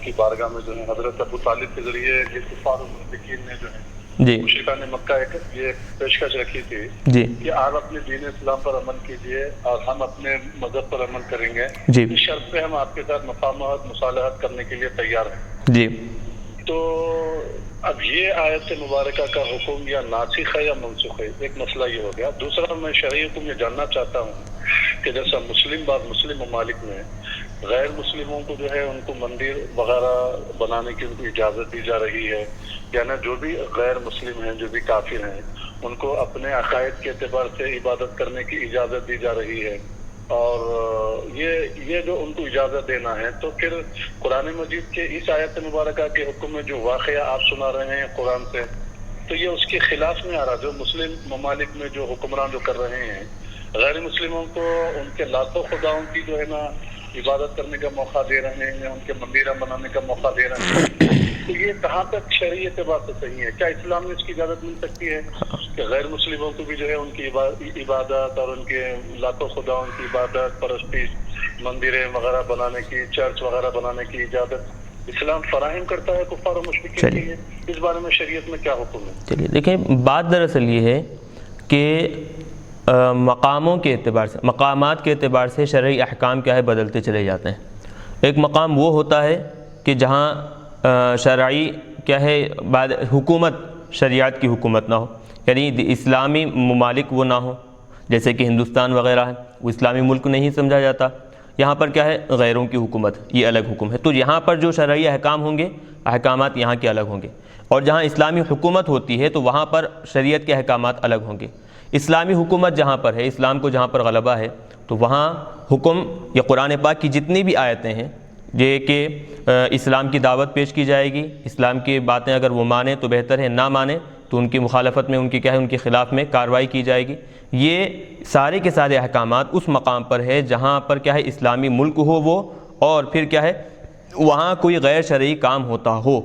کی بارگاہ میں جو ہے حضرت ابو طالب کے ذریعے یہ کفار و مشرکین نے جو ہے جی مشرکان مکہ یہ پیشکش رکھی تھی جی کہ آپ اپنے دین اسلام پر عمل کیجئے اور ہم اپنے مذہب پر عمل کریں گے، جی اس شرط پہ ہم آپ کے ساتھ مفاہمت مصالحت کرنے کے لیے تیار ہیں۔ جی تو اب یہ آیت مبارکہ کا حکم یا ناسخ ہے یا منسوخ ہے، ایک مسئلہ یہ ہو گیا۔ دوسرا میں شرعی حکم یہ جاننا چاہتا ہوں کہ جیسا بعض مسلم ممالک میں غیر مسلموں کو جو ہے ان کو مندر وغیرہ بنانے کی ان کو اجازت دی جا رہی ہے، یعنی جو بھی غیر مسلم ہیں، جو بھی کافر ہیں، ان کو اپنے عقائد کے اعتبار سے عبادت کرنے کی اجازت دی جا رہی ہے، اور یہ جو ان کو اجازت دینا ہے، تو پھر قرآن مجید کے اس آیت مبارکہ کے حکم میں جو واقعہ آپ سنا رہے ہیں قرآن سے، تو یہ اس کے خلاف میں آ رہا۔ جو مسلم ممالک میں جو حکمران جو کر رہے ہیں غیر مسلموں کو ان کے لاکھوں خداؤں کی جو ہے نا عبادت کرنے کا موقع دے رہے ہیں، ان کے مندر بنانے کا موقع دے رہے ہیں، تو یہ کہاں تک شرعی اعتبار سے صحیح ہے؟ کیا اسلام میں اس کی اجازت مل سکتی ہے کہ غیر مسلموں کو بھی جو ہے ان کی عبادت اور ان کے لاکھوں خداؤں کی عبادت پرستی مندریں وغیرہ بنانے کی، چرچ وغیرہ بنانے کی اجازت اسلام فراہم کرتا ہے کفار و مشرکین کے لیے؟ اس بارے میں شریعت میں کیا حکم ہے؟ چلیے دیکھیں، بات دراصل یہ ہے کہ مقاموں کے اعتبار سے، مقامات کے اعتبار سے شرعی احکام کیا ہے بدلتے چلے جاتے ہیں۔ ایک مقام وہ ہوتا ہے کہ جہاں شرعی کیا ہے حکومت، شریعت کی حکومت نہ ہو، یعنی اسلامی ممالک وہ نہ ہوں، جیسے کہ ہندوستان وغیرہ ہے، وہ اسلامی ملک نہیں سمجھا جاتا، یہاں پر کیا ہے غیروں کی حکومت، یہ الگ حکم ہے۔ تو یہاں پر جو شرعی احکام ہوں گے، احکامات یہاں کے الگ ہوں گے، اور جہاں اسلامی حکومت ہوتی ہے تو وہاں پر شریعت کے احکامات الگ ہوں گے۔ اسلامی حکومت جہاں پر ہے، اسلام کو جہاں پر غلبہ ہے، تو وہاں حکم یا قرآن پاک کی جتنی بھی آیتیں ہیں یہ کہ اسلام کی دعوت پیش کی جائے گی، اسلام کی باتیں اگر وہ مانیں تو بہتر ہے، نہ مانیں تو ان کی مخالفت میں، ان کی کیا ہے ان کے خلاف میں کارروائی کی جائے گی۔ یہ سارے کے سارے احکامات اس مقام پر ہے جہاں پر کیا ہے اسلامی ملک ہو وہ، اور پھر کیا ہے وہاں کوئی غیر شرعی کام ہوتا ہو،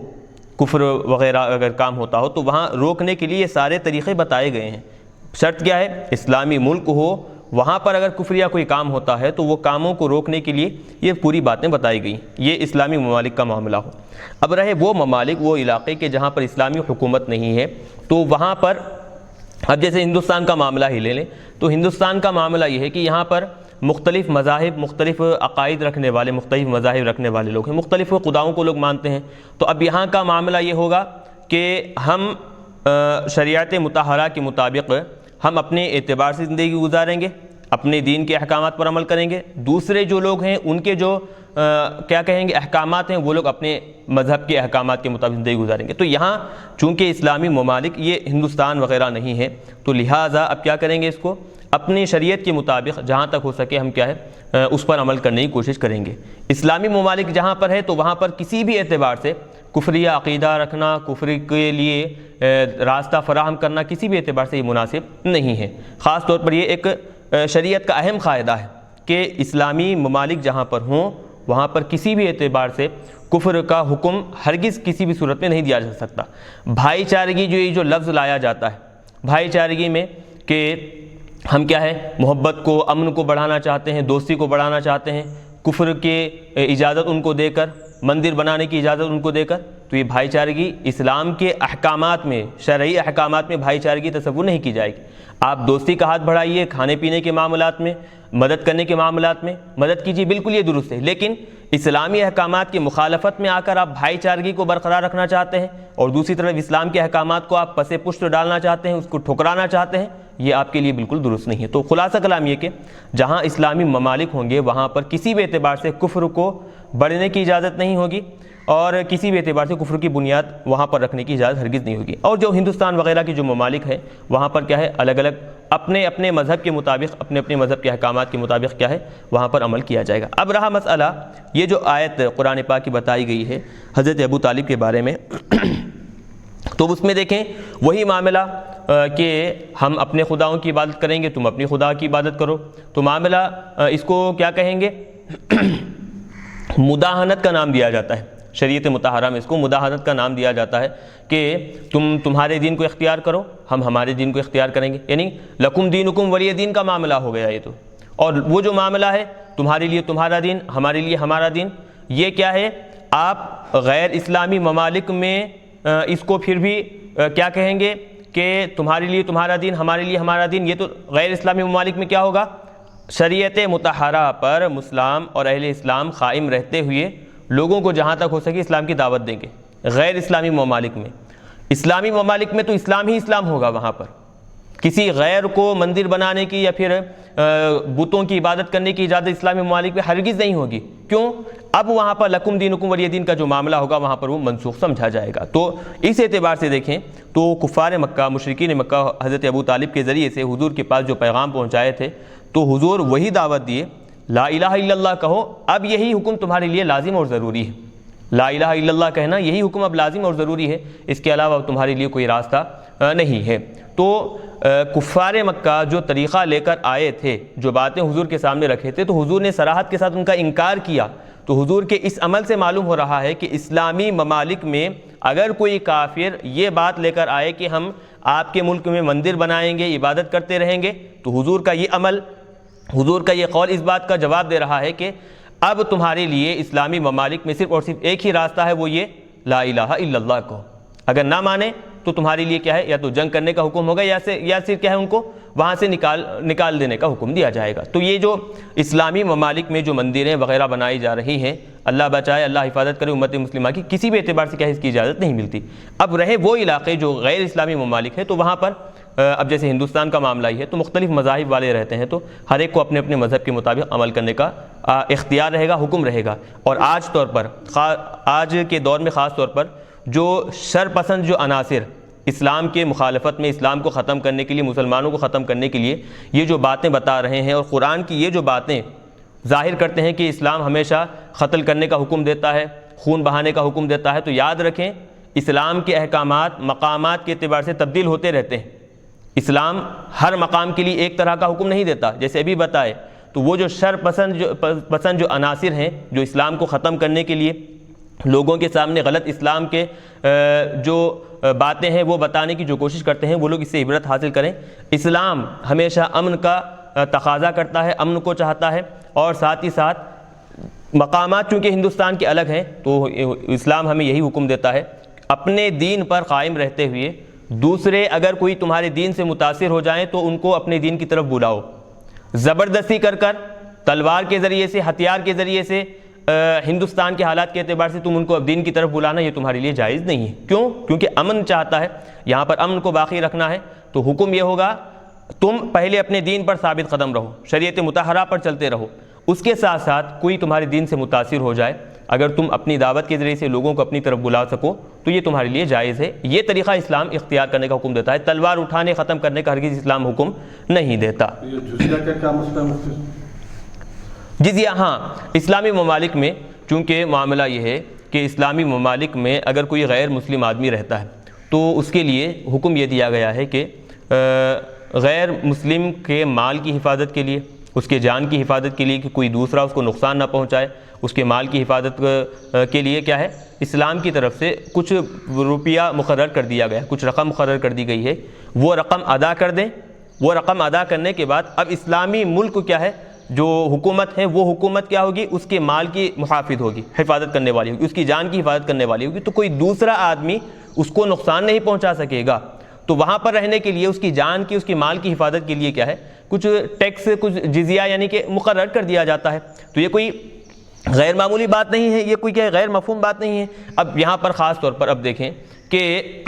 کفر وغیرہ اگر کام ہوتا ہو، تو وہاں روکنے کے لیے یہ سارے طریقے بتائے گئے ہیں۔ شرط کیا ہے؟ اسلامی ملک ہو، وہاں پر اگر کفریہ کوئی کام ہوتا ہے تو وہ کاموں کو روکنے کے لیے یہ پوری باتیں بتائی گئیں، یہ اسلامی ممالک کا معاملہ ہو۔ اب رہے وہ ممالک، وہ علاقے کے جہاں پر اسلامی حکومت نہیں ہے، تو وہاں پر اب جیسے ہندوستان کا معاملہ ہی لے لیں، تو ہندوستان کا معاملہ یہ ہے کہ یہاں پر مختلف مذاہب، مختلف عقائد رکھنے والے، مختلف مذاہب رکھنے والے لوگ ہیں، مختلف خداؤں کو لوگ مانتے ہیں۔ تو اب یہاں کا معاملہ یہ ہوگا کہ ہم شریعت مطہرہ کے مطابق ہم اپنے اعتبار سے زندگی گزاریں گے، اپنے دین کے احکامات پر عمل کریں گے، دوسرے جو لوگ ہیں ان کے جو کیا کہیں گے احکامات ہیں وہ لوگ اپنے مذہب کے احکامات کے مطابق زندگی گزاریں گے۔ تو یہاں چونکہ اسلامی ممالک یہ ہندوستان وغیرہ نہیں ہے، تو لہٰذا اب کیا کریں گے، اس کو اپنی شریعت کے مطابق جہاں تک ہو سکے ہم کیا ہے اس پر عمل کرنے کی کوشش کریں گے۔ اسلامی ممالک جہاں پر ہے تو وہاں پر کسی بھی اعتبار سے کفریہ عقیدہ رکھنا، کفر کے لیے راستہ فراہم کرنا کسی بھی اعتبار سے یہ مناسب نہیں ہے۔ خاص طور پر یہ ایک شریعت کا اہم قاعدہ ہے کہ اسلامی ممالک جہاں پر ہوں وہاں پر کسی بھی اعتبار سے کفر کا حکم ہرگز کسی بھی صورت میں نہیں دیا جا سکتا۔ بھائی چارگی جو لفظ لایا جاتا ہے بھائی چارگی میں کہ ہم کیا ہے محبت کو، امن کو بڑھانا چاہتے ہیں، دوستی کو بڑھانا چاہتے ہیں، کفر کے اجازت ان کو دے کر، مندر بنانے کی اجازت ان کو دے کر، تو یہ بھائی چارگی اسلام کے احکامات میں، شرعی احکامات میں بھائی چارگی تصور نہیں کی جائے گی۔ آپ دوستی کا ہاتھ بڑھائیے، کھانے پینے کے معاملات میں، مدد کرنے کے معاملات میں مدد کیجیے، بالکل یہ درست ہے، لیکن اسلامی احکامات کی مخالفت میں آ کر آپ بھائی چارگی کو برقرار رکھنا چاہتے ہیں اور دوسری طرف اسلام کے احکامات کو آپ پس پشت ڈالنا چاہتے ہیں، اس کو ٹھکرانا چاہتے ہیں، یہ آپ کے لیے بالکل درست نہیں ہے۔ تو خلاصہ کلام یہ کہ جہاں اسلامی ممالک ہوں گے وہاں پر کسی بھی اعتبار سے کفر کو بڑھنے کی اجازت نہیں ہوگی اور کسی بھی اعتبار سے کفر کی بنیاد وہاں پر رکھنے کی اجازت ہرگز نہیں ہوگی۔ اور جو ہندوستان وغیرہ کے جو ممالک ہیں وہاں پر کیا ہے الگ الگ اپنے اپنے مذہب کے مطابق، اپنے اپنے مذہب کے احکامات کے مطابق کیا ہے وہاں پر عمل کیا جائے گا۔ اب رہا مسئلہ یہ جو آیت قرآن پاک کی بتائی گئی ہے حضرت ابو طالب کے بارے میں، تو اس میں دیکھیں وہی معاملہ کہ ہم اپنے خداؤں کی عبادت کریں گے، تم اپنی خدا کی عبادت کرو، تو معاملہ اس کو کیا کہیں گے مداہنت کا نام دیا جاتا ہے۔ شریعت مطہرہ میں اس کو مداہنت کا نام دیا جاتا ہے کہ تم تمہارے دین کو اختیار کرو، ہم ہمارے دین کو اختیار کریں گے، یعنی لکم دینکم ولی دین کا معاملہ ہو گیا یہ تو۔ اور وہ جو معاملہ ہے تمہارے لیے تمہارا دین، ہمارے لیے ہمارا دین، یہ کیا ہے آپ غیر اسلامی ممالک میں اس کو پھر بھی کیا کہیں گے کہ تمہارے لیے تمہارا دین، ہمارے لیے ہمارا دین، یہ تو غیر اسلامی ممالک میں کیا ہوگا شریعت مطہرہ پر مسلم اور اہل اسلام قائم رہتے ہوئے لوگوں کو جہاں تک ہو سکے اسلام کی دعوت دیں گے۔ غیر اسلامی ممالک میں، اسلامی ممالک میں تو اسلام ہی اسلام ہوگا، وہاں پر کسی غیر کو مندر بنانے کی یا پھر بتوں کی عبادت کرنے کی اجازت اسلامی ممالک میں ہرگز نہیں ہوگی۔ کیوں؟ اب وہاں پر لکم دینکم ولی دین کا جو معاملہ ہوگا وہاں پر وہ منسوخ سمجھا جائے گا۔ تو اس اعتبار سے دیکھیں تو کفار مکہ، مشرکین مکہ حضرت ابو طالب کے ذریعے سے حضور کے پاس جو پیغام پہنچائے تھے تو حضور وہی دعوت دیے لا الہ الا اللہ کہو، اب یہی حکم تمہارے لیے لازم اور ضروری ہے۔ لا الہ الا اللہ کہنا یہی حکم اب لازم اور ضروری ہے، اس کے علاوہ اب تمہارے لیے کوئی راستہ نہیں ہے۔ تو کفار مکہ جو طریقہ لے کر آئے تھے، جو باتیں حضور کے سامنے رکھے تھے، تو حضور نے صراحت کے ساتھ ان کا انکار کیا۔ تو حضور کے اس عمل سے معلوم ہو رہا ہے کہ اسلامی ممالک میں اگر کوئی کافر یہ بات لے کر آئے کہ ہم آپ کے ملک میں مندر بنائیں گے، عبادت کرتے رہیں گے، تو حضور کا یہ عمل، حضور کا یہ قول اس بات کا جواب دے رہا ہے کہ اب تمہارے لیے اسلامی ممالک میں صرف اور صرف ایک ہی راستہ ہے، وہ یہ لا الہ الا اللہ کو۔ اگر نہ مانے تو تمہارے لیے کیا ہے یا تو جنگ کرنے کا حکم ہوگا یا صرف کیا ہے ان کو وہاں سے نکال دینے کا حکم دیا جائے گا۔ تو یہ جو اسلامی ممالک میں جو مندریں وغیرہ بنائی جا رہی ہیں، اللہ بچائے، اللہ حفاظت کرے امت مسلمہ کی، کسی بھی اعتبار سے کیا ہے اس کی اجازت نہیں ملتی۔ اب رہے وہ علاقے جو غیر اسلامی ممالک ہیں، تو وہاں پر اب جیسے ہندوستان کا معاملہ ہی ہے تو مختلف مذاہب والے رہتے ہیں، تو ہر ایک کو اپنے اپنے مذہب کے مطابق عمل کرنے کا اختیار رہے گا، حکم رہے گا۔ اور آج کے دور میں خاص طور پر جو شر پسند جو عناصر اسلام کے مخالفت میں، اسلام کو ختم کرنے کے لیے، مسلمانوں کو ختم کرنے کے لیے یہ جو باتیں بتا رہے ہیں اور قرآن کی یہ جو باتیں ظاہر کرتے ہیں کہ اسلام ہمیشہ قتل کرنے کا حکم دیتا ہے، خون بہانے کا حکم دیتا ہے، تو یاد رکھیں اسلام کے احکامات مقامات کے اعتبار سے تبدیل ہوتے رہتے ہیں۔ اسلام ہر مقام کے لیے ایک طرح کا حکم نہیں دیتا، جیسے ابھی بتائے۔ تو وہ جو شر پسند جو عناصر ہیں جو اسلام کو ختم کرنے کے لیے لوگوں کے سامنے غلط اسلام کے جو باتیں ہیں وہ بتانے کی جو کوشش کرتے ہیں، وہ لوگ اس سے عبرت حاصل کریں۔ اسلام ہمیشہ امن کا تقاضا کرتا ہے، امن کو چاہتا ہے، اور ساتھ ہی ساتھ مقامات چونکہ ہندوستان کے الگ ہیں تو اسلام ہمیں یہی حکم دیتا ہے اپنے دین پر قائم رہتے ہوئے دوسرے اگر کوئی تمہارے دین سے متاثر ہو جائیں تو ان کو اپنے دین کی طرف بلاؤ، زبردستی کر تلوار کے ذریعے سے، ہتھیار کے ذریعے سے ہندوستان کے حالات کے اعتبار سے تم ان کو اب دین کی طرف بلانا یہ تمہارے لیے جائز نہیں ہے. کیوں؟ کیونکہ امن چاہتا ہے, یہاں پر امن کو باقی رکھنا ہے. تو حکم یہ ہوگا تم پہلے اپنے دین پر ثابت قدم رہو, شریعت مطہرہ پر چلتے رہو, اس کے ساتھ ساتھ کوئی تمہارے دین سے متاثر ہو جائے, اگر تم اپنی دعوت کے ذریعے سے لوگوں کو اپنی طرف بلا سکو تو یہ تمہارے لیے جائز ہے. یہ طریقہ اسلام اختیار کرنے کا حکم دیتا ہے, تلوار اٹھانے ختم کرنے کا ہرگز اسلام حکم نہیں دیتا. جزیہ, ہاں اسلامی ممالک میں چونکہ معاملہ یہ ہے کہ اسلامی ممالک میں اگر کوئی غیر مسلم آدمی رہتا ہے تو اس کے لیے حکم یہ دیا گیا ہے کہ غیر مسلم کے مال کی حفاظت کے لیے, اس کے جان کی حفاظت کے لیے کہ کوئی دوسرا اس کو نقصان نہ پہنچائے, اس کے مال کی حفاظت کے لیے کیا ہے اسلام کی طرف سے کچھ روپیہ مقرر کر دیا گیا, کچھ رقم مقرر کر دی گئی ہے, وہ رقم ادا کر دیں. وہ رقم ادا کرنے کے بعد اب اسلامی ملک کیا ہے, جو حکومت ہے وہ حکومت کیا ہوگی, اس کے مال کی محافظ ہوگی, حفاظت کرنے والی ہوگی, اس کی جان کی حفاظت کرنے والی ہوگی, تو کوئی دوسرا آدمی اس کو نقصان نہیں پہنچا سکے گا. تو وہاں پر رہنے کے لیے اس کی جان کی, اس کی مال کی حفاظت کے لیے کیا ہے کچھ ٹیکس, کچھ جزیہ یعنی کہ مقرر کر دیا جاتا ہے. تو یہ کوئی غیر معمولی بات نہیں ہے, یہ کوئی کیا غیر مفہوم بات نہیں ہے. اب یہاں پر خاص طور پر اب دیکھیں کہ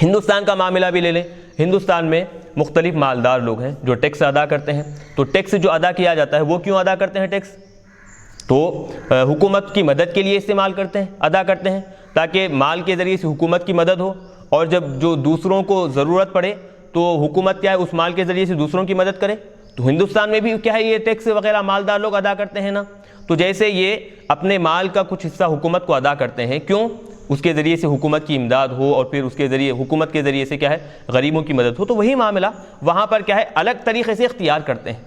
ہندوستان کا معاملہ بھی لے لیں. ہندوستان میں مختلف مالدار لوگ ہیں جو ٹیکس ادا کرتے ہیں. تو ٹیکس جو ادا کیا جاتا ہے وہ کیوں ادا کرتے ہیں ٹیکس؟ تو حکومت کی مدد کے لیے استعمال کرتے ہیں, ادا کرتے ہیں, تاکہ مال کے ذریعے سے حکومت کی مدد ہو, اور جب جو دوسروں کو ضرورت پڑے تو حکومت کیا ہے اس مال کے ذریعے سے دوسروں کی مدد کرے. تو ہندوستان میں بھی کیا ہے یہ ٹیکس وغیرہ مالدار لوگ ادا کرتے ہیں نا. تو جیسے یہ اپنے مال کا کچھ حصہ حکومت کو ادا کرتے ہیں, کیوں؟ اس کے ذریعے سے حکومت کی امداد ہو, اور پھر اس کے ذریعے حکومت کے ذریعے سے کیا ہے غریبوں کی مدد ہو. تو وہی معاملہ وہاں پر کیا ہے الگ طریقے سے اختیار کرتے ہیں.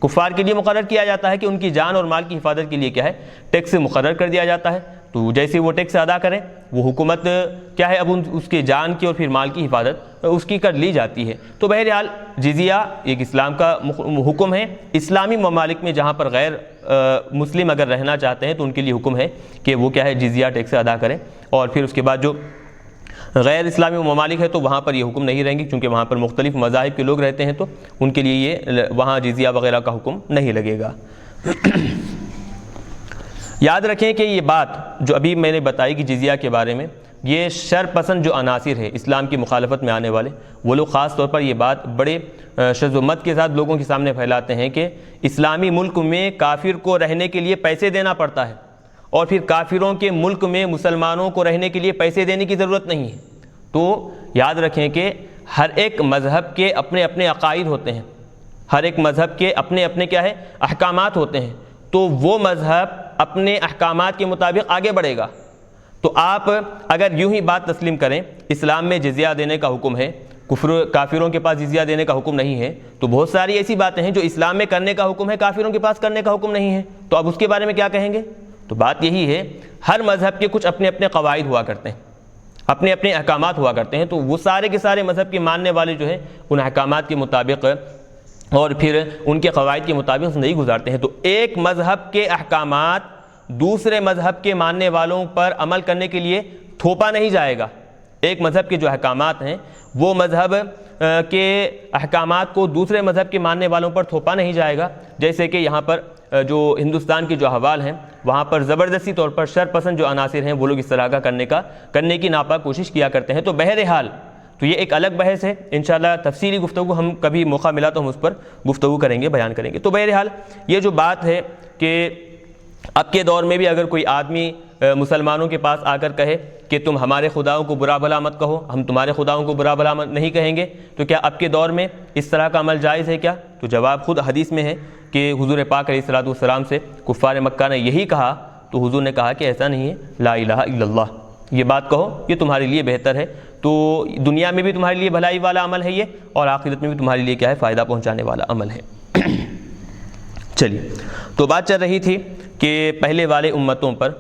کفار کے لیے مقرر کیا جاتا ہے کہ ان کی جان اور مال کی حفاظت کے لیے کیا ہے ٹیکس مقرر کر دیا جاتا ہے. تو جیسے وہ ٹیکس ادا کریں وہ حکومت کیا ہے اب اس کے جان کی اور پھر مال کی حفاظت اس کی کر لی جاتی ہے. تو بہرحال جزیہ ایک اسلام کا حکم ہے. اسلامی ممالک میں جہاں پر غیر مسلم اگر رہنا چاہتے ہیں تو ان کے لیے حکم ہے کہ وہ کیا ہے جزیہ ٹیکس ادا کریں. اور پھر اس کے بعد جو غیر اسلامی ممالک ہے تو وہاں پر یہ حکم نہیں رہیں گے, کیونکہ وہاں پر مختلف مذاہب کے لوگ رہتے ہیں تو ان کے لیے یہ وہاں جزیہ وغیرہ کا حکم نہیں لگے گا. یاد رکھیں کہ یہ بات جو ابھی میں نے بتائی کہ جزیہ کے بارے میں, یہ شر پسند جو عناصر ہے اسلام کی مخالفت میں آنے والے, وہ لوگ خاص طور پر یہ بات بڑے شذ و مت کے ساتھ لوگوں کے سامنے پھیلاتے ہیں کہ اسلامی ملک میں کافر کو رہنے کے لیے پیسے دینا پڑتا ہے, اور پھر کافروں کے ملک میں مسلمانوں کو رہنے کے لیے پیسے دینے کی ضرورت نہیں ہے. تو یاد رکھیں کہ ہر ایک مذہب کے اپنے اپنے عقائد ہوتے ہیں, ہر ایک مذہب کے اپنے اپنے کیا ہے احکامات ہوتے ہیں. تو وہ مذہب اپنے احکامات کے مطابق آگے بڑھے گا. تو آپ اگر یوں ہی بات تسلیم کریں اسلام میں جزیہ دینے کا حکم ہے, کافروں کے پاس جزیہ دینے کا حکم نہیں ہے, تو بہت ساری ایسی باتیں ہیں جو اسلام میں کرنے کا حکم ہے کافروں کے پاس کرنے کا حکم نہیں ہے, تو اب اس کے بارے میں کیا کہیں گے؟ تو بات یہی ہے ہر مذہب کے کچھ اپنے اپنے قواعد ہوا کرتے ہیں, اپنے اپنے احکامات ہوا کرتے ہیں. تو وہ سارے کے سارے مذہب کے ماننے والے جو ہیں ان احکامات کے مطابق اور پھر ان کے قواعد کے مطابق زندگی گزارتے ہیں. تو ایک مذہب کے احکامات دوسرے مذہب کے ماننے والوں پر عمل کرنے کے لیے تھوپا نہیں جائے گا. ایک مذہب کے جو احکامات ہیں وہ مذہب کے احکامات کو دوسرے مذہب کے ماننے والوں پر تھوپا نہیں جائے گا. جیسے کہ یہاں پر جو ہندوستان کے جو احوال ہیں وہاں پر زبردستی طور پر شر پسند جو عناصر ہیں وہ لوگ اس طرح کا کرنے کی ناپاک کوشش کیا کرتے ہیں. تو بہرحال تو یہ ایک الگ بحث ہے, انشاءاللہ تفصیلی گفتگو ہم کبھی موقع ملا تو ہم اس پر گفتگو کریں گے, بیان کریں گے. تو بہرحال یہ جو بات ہے کہ اب کے دور میں بھی اگر کوئی آدمی مسلمانوں کے پاس آ کر کہے کہ تم ہمارے خداؤں کو برا بھلا مت کہو, ہم تمہارے خداؤں کو برا بھلا مت نہیں کہیں گے, تو کیا اب کے دور میں اس طرح کا عمل جائز ہے کیا؟ تو جواب خود حدیث میں ہے کہ حضور پاک علیہ الصلوۃ والسلام سے کفار مکہ نے یہی کہا, تو حضور نے کہا کہ ایسا نہیں ہے, لا الہ الا اللہ, یہ بات کہو, یہ تمہارے لیے بہتر ہے. تو دنیا میں بھی تمہارے لیے بھلائی والا عمل ہے یہ, اور آخرت میں بھی تمہارے لیے کیا ہے فائدہ پہنچانے والا عمل ہے. چلیے, تو بات چل رہی تھی کہ پہلے والے امتوں پر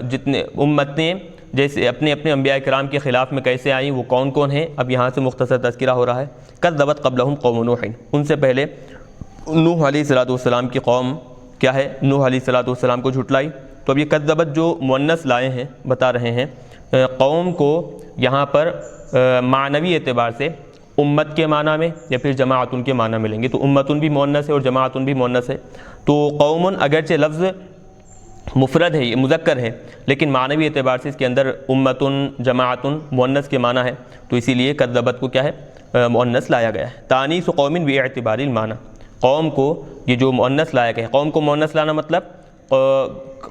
جتنے امتیں جیسے اپنے اپنے انبیاء کرام کے خلاف میں کیسے آئیں, وہ کون کون ہیں, اب یہاں سے مختصر تذکرہ ہو رہا ہے. کذبت قبلہم قوم نوح, ان سے پہلے نوح علیہ الصلوۃ والسلام کی قوم کیا ہے نوح علیہ الصلوۃ والسلام کو جھٹلائی. تو اب یہ کذبت جو مؤنث لائے ہیں بتا رہے ہیں قوم کو یہاں پر معنوی اعتبار سے امت کے معنی میں یا پھر جماعتن کے معنی میں لیں گے. تو امتن بھی مؤنث ہے اور جماعتن بھی مؤنث ہے. تو قومن اگرچہ لفظ مفرد ہے، یہ مذکر ہے، لیکن معنوی اعتبار سے اس کے اندر امتن جماعتن مؤنث کے معنی ہے، تو اسی لیے کذبت کو کیا ہے مؤنث لایا گیا ہے۔ تانیث قوم باعتبار المعنی، قوم کو یہ جو مؤنث لایا گیا ہے، قوم کو مؤنث لانا مطلب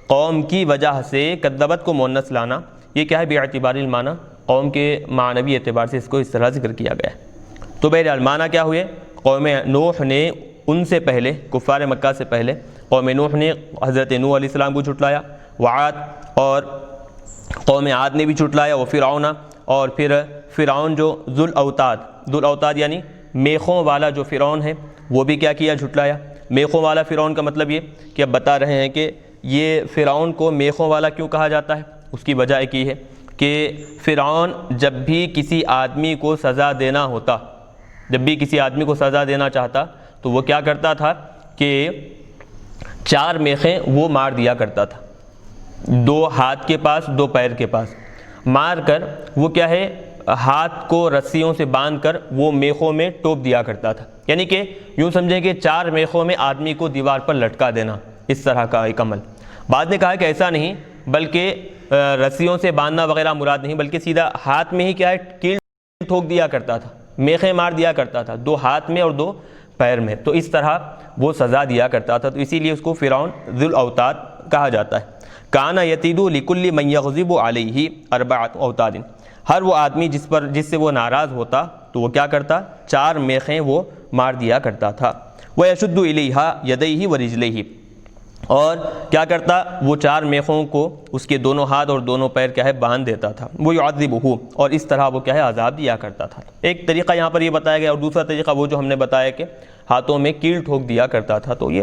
قوم کی وجہ سے کذبت کو مؤنث لانا، یہ کیا ہے باعتبار المعنی، قوم کے معنوی اعتبار سے اس کو اس طرح ذکر کیا گیا ہے۔ تو بہرحال معنی کیا ہوئے، قوم نوح نے ان سے پہلے کفار مکہ سے پہلے قوم نوح نے حضرت نوح علیہ السلام کو جھٹلایا، وعاد اور قوم عاد نے بھی جھٹلایا، وہ فرعون اور پھر فرعون جو ذو الاوتاد یعنی میخوں والا جو فرعون ہے وہ بھی کیا کیا جھٹلایا۔ میخوں والا فرعون کا مطلب یہ کہ اب بتا رہے ہیں کہ یہ فرعون کو میخوں والا کیوں کہا جاتا ہے، اس کی وجہ ایک یہ ہے کہ فرعون جب بھی کسی آدمی کو سزا دینا ہوتا، جب بھی کسی آدمی کو سزا دینا چاہتا تو وہ کیا کرتا تھا کہ 4 میخیں وہ مار دیا کرتا تھا، 2 ہاتھ کے پاس 2 پیر کے پاس مار کر وہ کیا ہے ہاتھ کو رسیوں سے باندھ کر وہ میخوں میں ٹوپ دیا کرتا تھا، یعنی کہ یوں سمجھیں کہ 4 میخوں میں آدمی کو دیوار پر لٹکا دینا، اس طرح کا ایک عمل۔ بعد نے کہا کہ ایسا نہیں بلکہ رسیوں سے باندھنا وغیرہ مراد نہیں، بلکہ سیدھا ہاتھ میں ہی کیا ہے کیل ٹھوک دیا کرتا تھا، میخیں مار دیا کرتا تھا 2 ہاتھ میں اور 2 پیر میں، تو اس طرح وہ سزا دیا کرتا تھا، تو اسی لیے اس کو فرعون ذو الاوتاد کہا جاتا ہے۔ کان یتید لکل من یغضب علیہ 4 اوتاد، ہر وہ آدمی جس سے وہ ناراض ہوتا تو وہ کیا کرتا 4 میخیں وہ مار دیا کرتا تھا۔ ویشد الیہا یدیہ ورجلیہ، اور کیا کرتا وہ 4 میخوں کو اس کے دونوں ہاتھ اور دونوں پیر کیا ہے باندھ دیتا تھا، وہ یعذبہ، اور اس طرح وہ کیا ہے عذاب دیا کرتا تھا۔ ایک طریقہ یہاں پر یہ بتایا گیا، اور دوسرا طریقہ وہ جو ہم نے بتایا کہ ہاتھوں میں کیل ٹھوک دیا کرتا تھا، تو یہ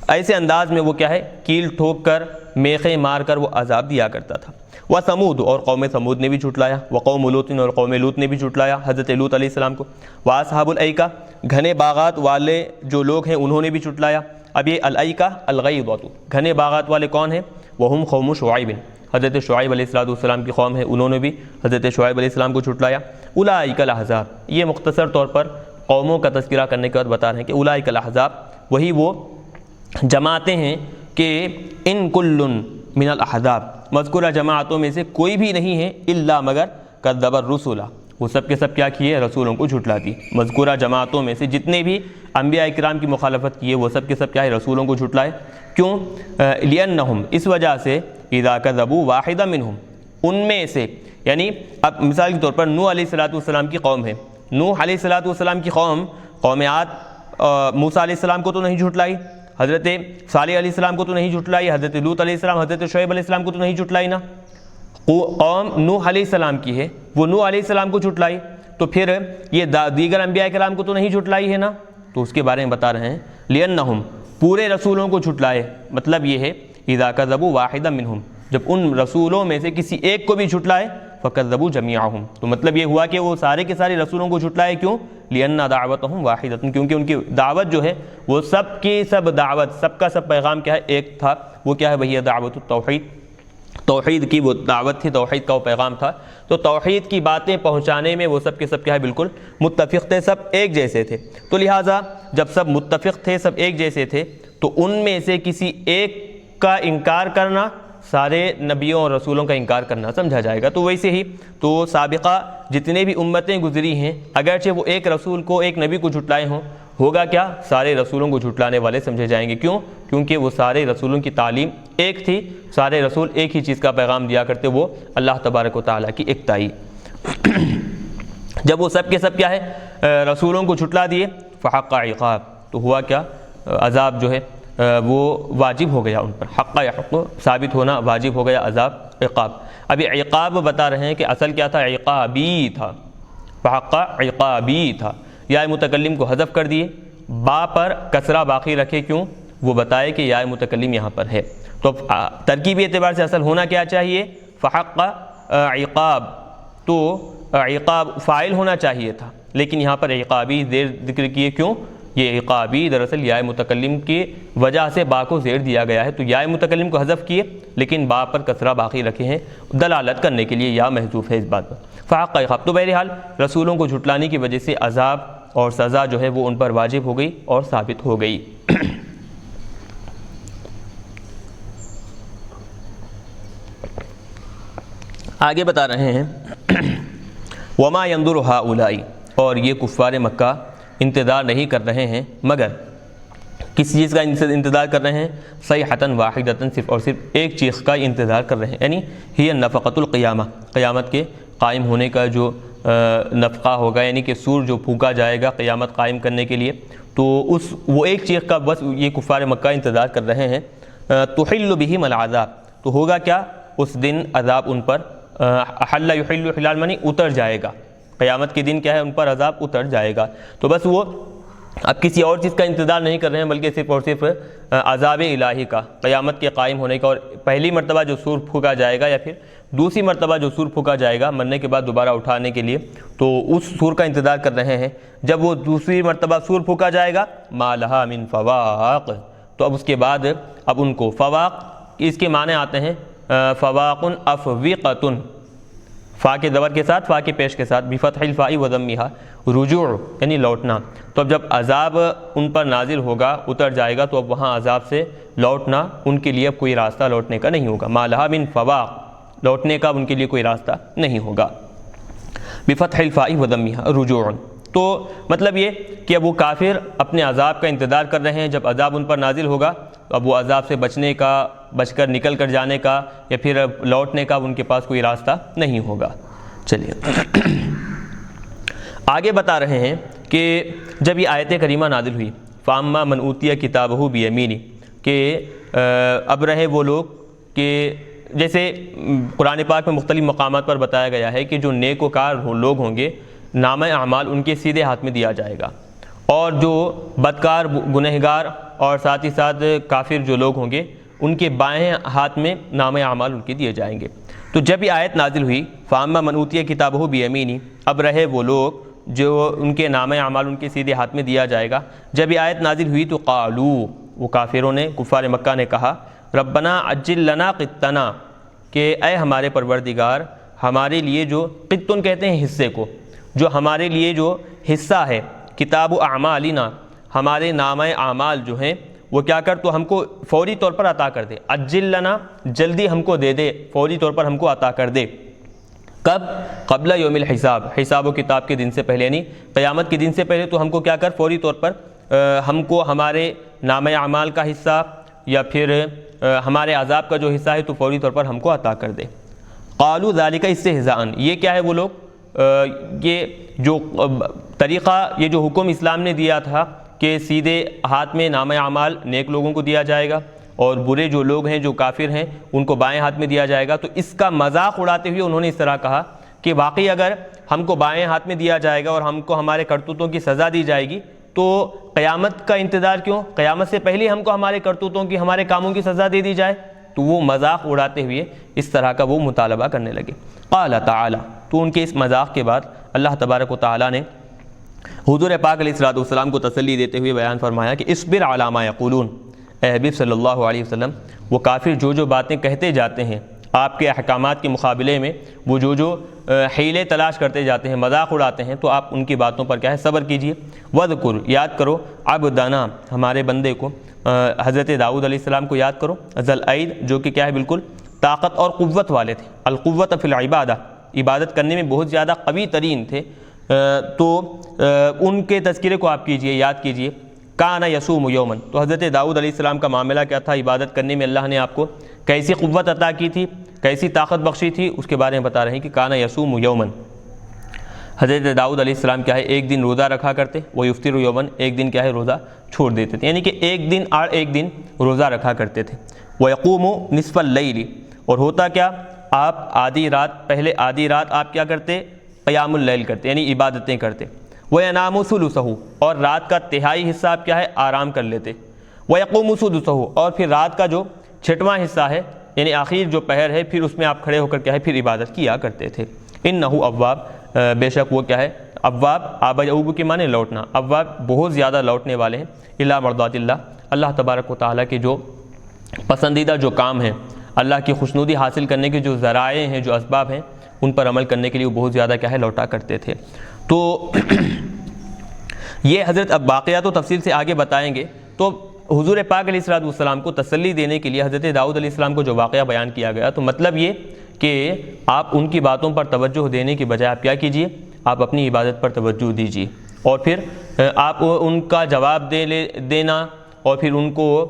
ایسے انداز میں وہ کیا ہے کیل ٹھوک کر میخیں مار کر وہ عذاب دیا کرتا تھا۔ وثمود، اور قوم ثمود نے بھی جھٹلایا، وقوم لوط، اور قوم لوط نے بھی جھٹلایا حضرت لوط علیہ السلام کو۔ واصحاب الایکہ، گھنے باغات والے جو لوگ ہیں انہوں نے بھی جھٹلایا۔ اب یہ الایکہ الغیضۃ، گھنے باغات والے کون ہیں، وہم قوم شعیب، حضرت شعیب علیہ السلام کی قوم ہے، انہوں نے بھی حضرت شعیب علیہ السلام کو جھٹلایا۔ اولئک الاحزاب، یہ مختصر طور پر قوموں کا تذکرہ کرنے کے بعد بتا رہے ہیں کہ اولئک الاحزاب وہی وہ جماعتیں ہیں کہ ان کل من الاحزاب، مذکورہ جماعتوں میں سے کوئی بھی نہیں ہے الا مگر کذب الرسل، وہ سب کے سب کیا کیے رسولوں کو جھٹلا دی۔ مذکورہ جماعتوں میں سے جتنے بھی انبیاء کرام کی مخالفت کیے وہ سب کے سب کیا ہے رسولوں کو جھٹلائے۔ کیوں؟ لأنہم، اس وجہ سے اذا کذبوا واحدا منہم، ان میں سے، یعنی اب مثال کے طور پر نوح علیہ السلام کی قوم ہے، نوح علیہ السلام کی قوم عاد موسیٰ علیہ السلام کو تو نہیں جھٹلائی، حضرت صالح علیہ السلام کو تو نہیں جھٹلائی، حضرت لوط علیہ السلام حضرت شعیب علیہ السلام کو تو نہیں جھٹلائی نا، قوم نوح علیہ السلام کی ہے، وہ نوح علیہ السلام کو جھٹلائی، تو پھر یہ دیگر انبیاء کرام کو تو نہیں جھٹلائی ہے نا، تو اس کے بارے میں بتا رہے ہیں لأنہم، پورے رسولوں کو جھٹلائے، مطلب یہ ہے اذا کذبوا واحدا منہم، جب ان رسولوں میں سے کسی ایک کو بھی جھٹلائے فکذبوا جمیعہم، تو مطلب یہ ہوا کہ وہ سارے کے سارے رسولوں کو جھٹلائے۔ کیوں؟ لأن دعوتہم واحدۃ، کیونکہ ان کی دعوت جو ہے وہ سب کی سب دعوت، سب کا سب پیغام کیا ہے ایک تھا، وہ کیا ہے وہی دعوت التوحید، توحید کی وہ دعوت تھی، توحید کا وہ پیغام تھا، تو توحید کی باتیں پہنچانے میں وہ سب کے سب کیا ہے بالکل متفق تھے، سب ایک جیسے تھے، تو لہٰذا جب سب متفق تھے، سب ایک جیسے تھے، تو ان میں سے کسی ایک کا انکار کرنا سارے نبیوں اور رسولوں کا انکار کرنا سمجھا جائے گا۔ تو ویسے ہی تو سابقہ جتنے بھی امتیں گزری ہیں، اگرچہ وہ ایک رسول کو ایک نبی کو جھٹلائے ہوں، ہوگا کیا سارے رسولوں کو جھٹلانے والے سمجھے جائیں گے۔ کیوں؟ کیونکہ وہ سارے رسولوں کی تعلیم ایک تھی، سارے رسول ایک ہی چیز کا پیغام دیا کرتے، وہ اللہ تبارک و تعالیٰ کی اکتائی۔ جب وہ سب کے سب کیا ہے رسولوں کو جھٹلا دیے، فحق عقاب، تو ہوا کیا عذاب جو ہے وہ واجب ہو گیا ان پر، حق یحق ثابت ہونا واجب ہو گیا، عذاب عقاب۔ ابھی عقاب بتا رہے ہیں کہ اصل کیا تھا، عقابی تھا، فحق عقابی تھا، یا متکلم کو حذف کر دیے، با پر کسرہ باقی رکھے، کیوں؟ وہ بتائے کہ یا متکلم یہاں پر ہے، تو ترکیبی اعتبار سے اصل ہونا کیا چاہیے، فحق عقاب، تو عقاب فاعل ہونا چاہیے تھا، لیکن یہاں پر عقابی زیر ذکر کیے، کیوں؟ یہ عقابی دراصل یا متکلم کی وجہ سے با کو زیر دیا گیا ہے، تو یا متکلم کو حذف کیے لیکن با پر کسرہ باقی رکھے ہیں، دلالت کرنے کے لیے یا محذوف ہے اس بات پر۔ فحق عقاب، تو بہرحال رسولوں کو جھٹلانے کی وجہ سے عذاب اور سزا جو ہے وہ ان پر واجب ہو گئی اور ثابت ہو گئی۔ آگے بتا رہے ہیں وما ينظر هؤلاء، اور یہ کفار مکہ انتظار نہیں کر رہے ہیں مگر کس چیز کا انتظار کر رہے ہیں؟ صیحۃ واحدۃ، صرف اور صرف ایک چیز کا انتظار کر رہے ہیں، یعنی ہی نفقۃ القیامہ، قیامت کے قائم ہونے کا جو نفقہ ہوگا، یعنی کہ سور جو پھونکا جائے گا قیامت قائم کرنے کے لیے، تو وہ ایک چیز کا بس یہ کفار مکہ انتظار کر رہے ہیں۔ تحل بہم العذاب، تو ہوگا کیا اس دن عذاب ان پر، احل یحل حلال منی اتر جائے گا، قیامت کے دن کیا ہے ان پر عذاب اتر جائے گا۔ تو بس وہ اب کسی اور چیز کا انتظار نہیں کر رہے ہیں بلکہ صرف اور صرف عذاب الہی کا، قیامت کے قائم ہونے کا، اور پہلی مرتبہ جو سور پھونکا جائے گا یا پھر دوسری مرتبہ جو سور پھونکا جائے گا مرنے کے بعد دوبارہ اٹھانے کے لیے، تو اس سور کا انتظار کر رہے ہیں۔ جب وہ دوسری مرتبہ سور پھونکا جائے گا ما لہا من فواق، تو اب اس کے بعد اب ان کو فواق، اس کے معنی آتے ہیں فواق افوقۃ، فا کے زبر کے ساتھ، فا کے پیش کے ساتھ، بفتح الفاء و ضمها، رجوع یعنی لوٹنا۔ تو اب جب عذاب ان پر نازل ہوگا، اتر جائے گا، تو اب وہاں عذاب سے لوٹنا ان کے لیے اب کوئی راستہ لوٹنے کا نہیں ہوگا، ما لہا من فواق، لوٹنے کا ان کے لیے کوئی راستہ نہیں ہوگا، بفتح الفاء و ضمها رجوع۔ تو مطلب یہ کہ اب وہ کافر اپنے عذاب کا انتظار کر رہے ہیں، جب عذاب ان پر نازل ہوگا تو اب وہ عذاب سے بچنے کا، بچ کر نکل کر جانے کا یا پھر لوٹنے کا ان کے پاس کوئی راستہ نہیں ہوگا۔ چلیے آگے بتا رہے ہیں کہ جب یہ آیت کریمہ نازل ہوئی فاما من اوتی کتابہ بیمینی، کہ اب رہے وہ لوگ کہ جیسے قرآن پاک میں مختلف مقامات پر بتایا گیا ہے کہ جو نیک وکار لوگ ہوں گے نامہ اعمال ان کے سیدھے ہاتھ میں دیا جائے گا، اور جو بدکار گنہگار اور ساتھ ہی ساتھ کافر جو لوگ ہوں گے ان کے بائیں ہاتھ میں نامہ اعمال ان کے دیے جائیں گے۔ تو جب یہ آیت نازل ہوئی فاما من اوتی کتابہ بیمینی، اب رہے وہ لوگ جو ان کے نامہ اعمال ان کے سیدھے ہاتھ میں دیا جائے گا، جب یہ آیت نازل ہوئی تو قالو، وہ کافروں نے، کفار مکہ نے کہا ربنا عجل لنا قطنا، کہ اے ہمارے پروردگار ہمارے لیے جو قطن کہتے ہیں حصے کو، جو ہمارے لیے جو حصہ ہے، کتاب اعمالنا، ہمارے نامہ اعمال جو ہیں وہ کیا کر تو ہم کو فوری طور پر عطا کر دے، عجل لنا جلدی ہم کو دے دے، فوری طور پر ہم کو عطا کر دے۔ کب؟ قبل یوم الحساب، حساب و کتاب کے دن سے پہلے، یعنی قیامت کے دن سے پہلے تو ہم کو کیا کر فوری طور پر ہم کو ہمارے نامہ اعمال کا حصہ یا پھر ہمارے عذاب کا جو حصہ ہے تو فوری طور پر ہم کو عطا کر دے۔ قالوا ذالک استہزاء، یہ کیا ہے وہ لوگ، یہ جو طریقہ، یہ جو حکم اسلام نے دیا تھا کہ سیدھے ہاتھ میں نامہ اعمال نیک لوگوں کو دیا جائے گا اور برے جو لوگ ہیں جو کافر ہیں ان کو بائیں ہاتھ میں دیا جائے گا، تو اس کا مذاق اڑاتے ہوئے انہوں نے اس طرح کہا کہ واقعی اگر ہم کو بائیں ہاتھ میں دیا جائے گا اور ہم کو ہمارے کرتوتوں کی سزا دی جائے گی تو قیامت کا انتظار کیوں، قیامت سے پہلے ہم کو ہمارے کرتوتوں کی، ہمارے کاموں کی سزا دے دی جائے۔ تو وہ مذاق اڑاتے ہوئے اس طرح کا وہ مطالبہ کرنے لگے۔ قال تعالی، تو ان کے اس مذاق کے بعد اللہ تبارک و تعالی نے حضور پاک علیہ الصلوۃ والسلام کو تسلی دیتے ہوئے بیان فرمایا کہ اصبر علی ما یقولون، اے حبیب صلی اللہ علیہ وسلم، وہ کافر جو جو باتیں کہتے جاتے ہیں آپ کے احکامات کے مقابلے میں، وہ جو جو حیلے تلاش کرتے جاتے ہیں، مذاق اڑاتے ہیں، تو آپ ان کی باتوں پر کیا ہے صبر کیجئے۔ وذکر، یاد کرو، عبدنا، ہمارے بندے کو، حضرت داؤد علیہ السلام کو یاد کرو، ذل العید، جو کہ کیا ہے بالکل طاقت اور قوت والے تھے، القوت فی العبادہ، عبادت کرنے میں بہت زیادہ قوی ترین تھے، تو ان کے تذکرے کو آپ کیجئے، یاد کیجئے۔ کان یصوم یومن، تو حضرت داؤد علیہ السلام کا معاملہ کیا تھا، عبادت کرنے میں اللہ نے آپ کو کیسی قوت عطا کی تھی، کیسی طاقت بخشی تھی، اس کے بارے میں بتا رہے ہیں کہ کان یصوم یومن، حضرت داؤد علیہ السلام کیا ہے ایک دن روزہ رکھا کرتے، وہ یفطر یومن، ایک دن کیا ہے روزہ چھوڑ دیتے تھے، یعنی کہ ایک دن اور ایک دن روزہ رکھا کرتے تھے۔ وَيَقُومُ نِصْفَ اللَّيْلِ، اور ہوتا کیا، آپ آدھی رات، پہلے آدھی رات آپ کیا کرتے، قیام اللیل کرتے، یعنی عبادتیں کرتے۔ وَيَنَامُ ثُلُثَهُ، اور رات کا تہائی حصہ آپ کیا ہے آرام کر لیتے۔ وَيَقُومُ سُدُسَهُ، اور پھر رات کا جو چھٹواں حصہ ہے یعنی آخر جو پہر ہے، پھر اس میں آپ کھڑے ہو کر کیا ہے پھر عبادت کیا کرتے تھے۔ اِنَّهُ اواب، بے شک وہ کیا ہے اواب، آب یعوب کے معنی لوٹنا، اواب بہت زیادہ لوٹنے والے ہیں، الی مرضات اللہ، اللہ تبارک و تعالیٰ کے جو پسندیدہ جو کام ہیں، اللہ کی خوشنودی حاصل کرنے کے جو ذرائع ہیں، جو اسباب ہیں، ان پر عمل کرنے کے لیے وہ بہت زیادہ کیا ہے لوٹا کرتے تھے۔ تو یہ حضرت اب واقعات و تفصیل سے آگے بتائیں گے۔ تو حضور پاک علیہ الصلوۃ والسلام کو تسلی دینے کے لیے حضرت داؤد علیہ السلام کو جو واقعہ بیان کیا گیا، تو مطلب یہ کہ آپ ان کی باتوں پر توجہ دینے کی بجائے آپ کیا کیجئے، آپ اپنی عبادت پر توجہ دیجیے، اور پھر آپ ان کا جواب دینا اور پھر ان کو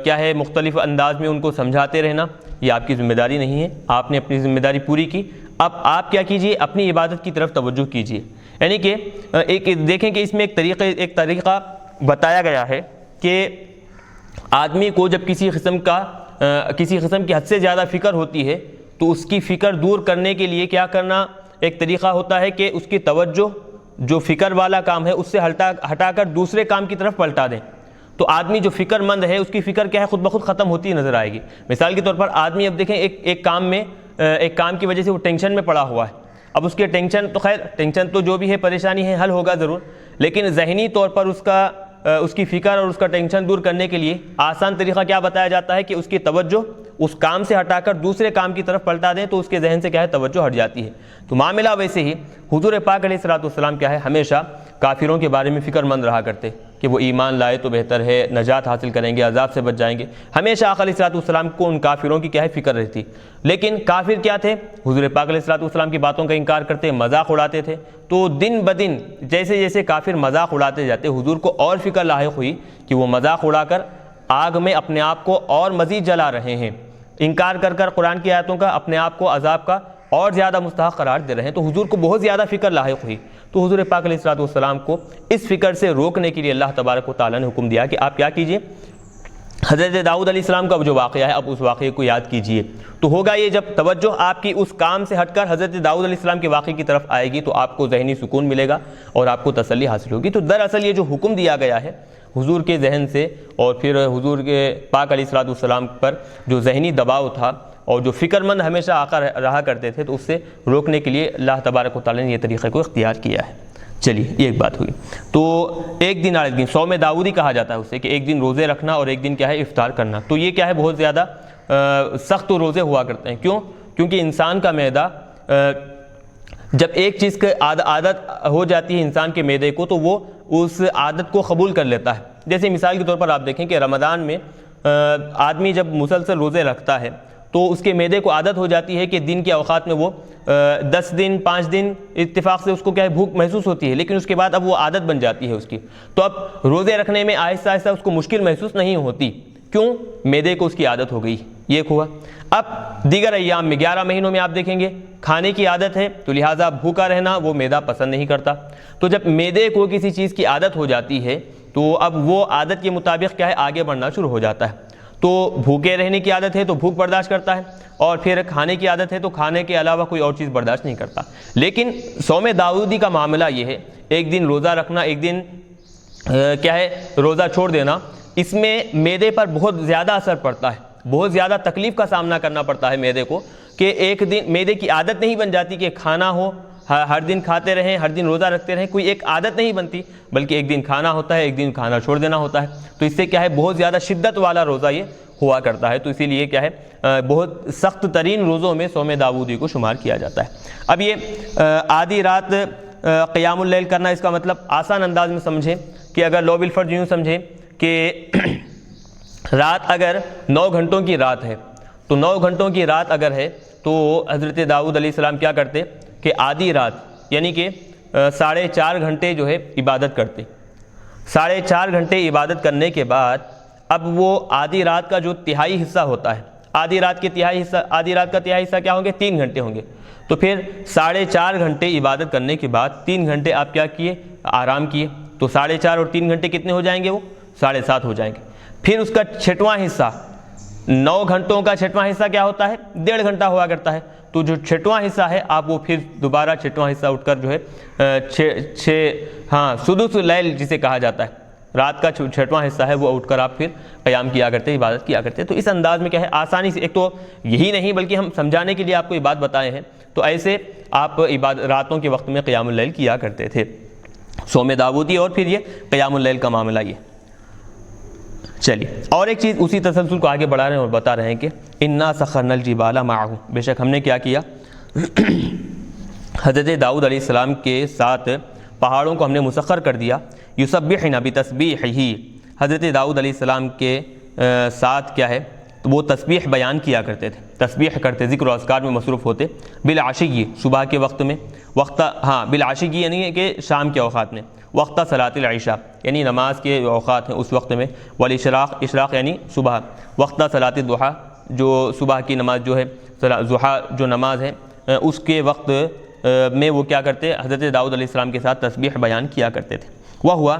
کیا ہے مختلف انداز میں ان کو سمجھاتے رہنا، یہ آپ کی ذمہ داری نہیں ہے، آپ نے اپنی ذمہ داری پوری کی۔ اب آپ کیا کیجئے، اپنی عبادت کی طرف توجہ کیجئے۔ یعنی کہ دیکھیں کہ اس میں ایک طریقہ بتایا گیا ہے کہ آدمی کو جب کسی قسم کی حد سے زیادہ فکر ہوتی ہے تو اس کی فکر دور کرنے کے لیے کیا کرنا، ایک طریقہ ہوتا ہے کہ اس کی توجہ جو فکر والا کام ہے اس سے ہٹا کر دوسرے کام کی طرف پلٹا دیں۔ تو آدمی جو فکر مند ہے اس کی فکر کیا ہے، خود بخود ختم ہوتی نظر آئے گی۔ مثال کے طور پر آدمی اب دیکھیں ایک کام کی وجہ سے وہ ٹینشن میں پڑا ہوا ہے، اب اس کے ٹینشن تو جو بھی ہے پریشانی ہے حل ہوگا ضرور، لیکن ذہنی طور پر اس کی فکر اور اس کا ٹینشن دور کرنے کے لیے آسان طریقہ کیا بتایا جاتا ہے کہ اس کی توجہ اس کام سے ہٹا کر دوسرے کام کی طرف پلٹا دیں تو اس کے ذہن سے کیا ہے توجہ ہٹ جاتی ہے۔ تو معاملہ ویسے ہی حضور پاک علیہ الصلوۃ والسلام کیا ہے ہمیشہ کافروں کے بارے میں فکر مند رہا کرتے کہ وہ ایمان لائے تو بہتر ہے، نجات حاصل کریں گے، عذاب سے بچ جائیں گے۔ ہمیشہ آقا علیہ الصلوۃ والسلام کو ان کافروں کی کیا ہے فکر رہتی، لیکن کافر کیا تھے، حضور پاک علیہ الصلوۃ والسلام کی باتوں کا انکار کرتے، مذاق اڑاتے تھے۔ تو دن بدن جیسے جیسے کافر مذاق اڑاتے جاتے، حضور کو اور فکر لاحق ہوئی کہ وہ مذاق اڑا کر آگ میں اپنے آپ کو اور مزید جلا رہے ہیں، انکار کر قرآن کی آیتوں کا اپنے آپ کو عذاب کا اور زیادہ مستحق قرار دے رہے ہیں۔ تو حضور کو بہت زیادہ فکر لاحق ہوئی، تو حضور پاک علیہ الصلوۃ والسلام کو اس فکر سے روکنے کے لیے اللہ تبارک و تعالیٰ نے حکم دیا کہ آپ کیا کیجئے، حضرت داؤد علیہ السلام کا جو واقعہ ہے اب اس واقعے کو یاد کیجئے۔ تو ہوگا یہ جب توجہ آپ کی اس کام سے ہٹ کر حضرت داؤد علیہ السلام کے واقعے کی طرف آئے گی تو آپ کو ذہنی سکون ملے گا اور آپ کو تسلی حاصل ہوگی۔ تو دراصل یہ جو حکم دیا گیا ہے حضور کے ذہن سے اور پھر حضور کے پاک علیہ الصلوۃ والسلام پر جو ذہنی دباؤ تھا اور جو فکر مند ہمیشہ آقا رہا کرتے تھے، تو اس سے روکنے کے لیے اللہ تبارک و تعالیٰ نے یہ طریقے کو اختیار کیا ہے۔ چلیے یہ ایک بات ہوئی۔ تو ایک دن صوم داؤدی کہا جاتا ہے اسے، کہ ایک دن روزے رکھنا اور ایک دن کیا ہے افطار کرنا۔ تو یہ کیا ہے بہت زیادہ سخت روزے ہوا کرتے ہیں۔ کیوں؟ کیونکہ انسان کا معدہ جب ایک چیز کی عادت ہو جاتی ہے انسان کے معدے کو تو وہ اس عادت کو قبول کر لیتا ہے۔ جیسے مثال کے طور پر آپ دیکھیں کہ رمضان میں آدمی جب مسلسل روزے رکھتا ہے تو اس کے معدے کو عادت ہو جاتی ہے کہ دن کے اوقات میں وہ 10 دن 5 دن اتفاق سے اس کو کیا ہے بھوک محسوس ہوتی ہے، لیکن اس کے بعد اب وہ عادت بن جاتی ہے اس کی، تو اب روزے رکھنے میں آہستہ آہستہ اس کو مشکل محسوس نہیں ہوتی۔ کیوں؟ معدے کو اس کی عادت ہو گئی، یہ ہوا۔ اب دیگر ایام میں 11 مہینوں میں آپ دیکھیں گے کھانے کی عادت ہے تو لہٰذا بھوکا رہنا وہ معدہ پسند نہیں کرتا۔ تو جب معدے کو کسی چیز کی عادت ہو جاتی ہے تو اب وہ عادت کے مطابق کیا ہے آگے بڑھنا شروع ہو جاتا ہے۔ تو بھوکے رہنے کی عادت ہے تو بھوک برداشت کرتا ہے، اور پھر کھانے کی عادت ہے تو کھانے کے علاوہ کوئی اور چیز برداشت نہیں کرتا۔ لیکن صوم داؤدی کا معاملہ یہ ہے، ایک دن روزہ رکھنا، ایک دن کیا ہے روزہ چھوڑ دینا، اس میں معدے پر بہت زیادہ اثر پڑتا ہے، بہت زیادہ تکلیف کا سامنا کرنا پڑتا ہے معدے کو، کہ ایک دن معدے کی عادت نہیں بن جاتی کہ کھانا ہو، ہر دن کھاتے رہیں، ہر دن روزہ رکھتے رہیں، کوئی ایک عادت نہیں بنتی، بلکہ ایک دن کھانا ہوتا ہے، ایک دن کھانا چھوڑ دینا ہوتا ہے۔ تو اس سے کیا ہے بہت زیادہ شدت والا روزہ یہ ہوا کرتا ہے، تو اسی لیے کیا ہے بہت سخت ترین روزوں میں صوم داؤدی کو شمار کیا جاتا ہے۔ اب یہ آدھی رات قیام اللیل کرنا، اس کا مطلب آسان انداز میں سمجھیں کہ اگر لو بالفرض یوں سمجھیں کہ رات اگر 9 گھنٹوں کی رات ہے تو 9 گھنٹوں کی رات اگر ہے تو حضرت داؤد علیہ السلام کیا کرتے کہ آدھی رات یعنی کہ 4.5 گھنٹے جو ہے عبادت کرتے۔ 4.5 گھنٹے عبادت کرنے کے بعد اب وہ آدھی رات کا جو تہائی حصہ ہوتا ہے، آدھی رات کا تہائی حصہ کیا ہوں گے 3 گھنٹے ہوں گے، تو پھر 4.5 گھنٹے عبادت کرنے کے بعد 3 گھنٹے آپ کیا کیے آرام کیے، تو 4.5 اور 3 گھنٹے کتنے ہو جائیں گے، وہ 7.5 ہو جائیں گے۔ پھر اس کا 6واں حصہ، 9 گھنٹوں کا 6واں حصہ کیا ہوتا ہے 1.5 گھنٹہ ہوا کرتا ہے، تو جو 6واں حصہ ہے آپ وہ پھر دوبارہ 6واں حصہ اٹھ کر جو ہے سدس اللیل جسے کہا جاتا ہے، رات کا 6واں حصہ ہے وہ اٹھ کر آپ پھر قیام کیا کرتے، عبادت کیا کرتے۔ تو اس انداز میں کیا ہے آسانی سے، ایک تو یہی نہیں بلکہ ہم سمجھانے کے لیے آپ کو یہ بات بتائے ہیں، تو ایسے آپ راتوں کے وقت میں قیام اللیل کیا کرتے تھے، صوم داؤدی اور پھر یہ قیام اللیل کا معاملہ یہ۔ چلیے اور ایک چیز اسی تسلسل کو آگے بڑھا رہے ہیں اور بتا رہے ہیں کہ انا سخرنا الجبال معه، بے شک ہم نے کیا کیا حضرت داؤد علیہ السلام کے ساتھ پہاڑوں کو ہم نے مسخر کر دیا، یسبحن بتسبیحہ، حضرت داؤد علیہ السلام کے ساتھ کیا ہے وہ تسبیح بیان کیا کرتے تھے۔ تسبیح کرتے، ذکر و اذکار میں مصروف ہوتے، بالعشی صبح کے وقت میں، بالعشی یعنی کہ شام کے اوقات میں، وقت صلاۃ العشاء یعنی نماز کے اوقات ہیں اس وقت میں، والاشراق اشراق یعنی صبح، وقت صلاۃ الضحیٰ جو صبح کی نماز جو ہے ضحیٰ جو نماز ہے اس کے وقت میں وہ کیا کرتے، حضرت داؤد علیہ السلام کے ساتھ تسبیح بیان کیا کرتے تھے۔ وہ ہوا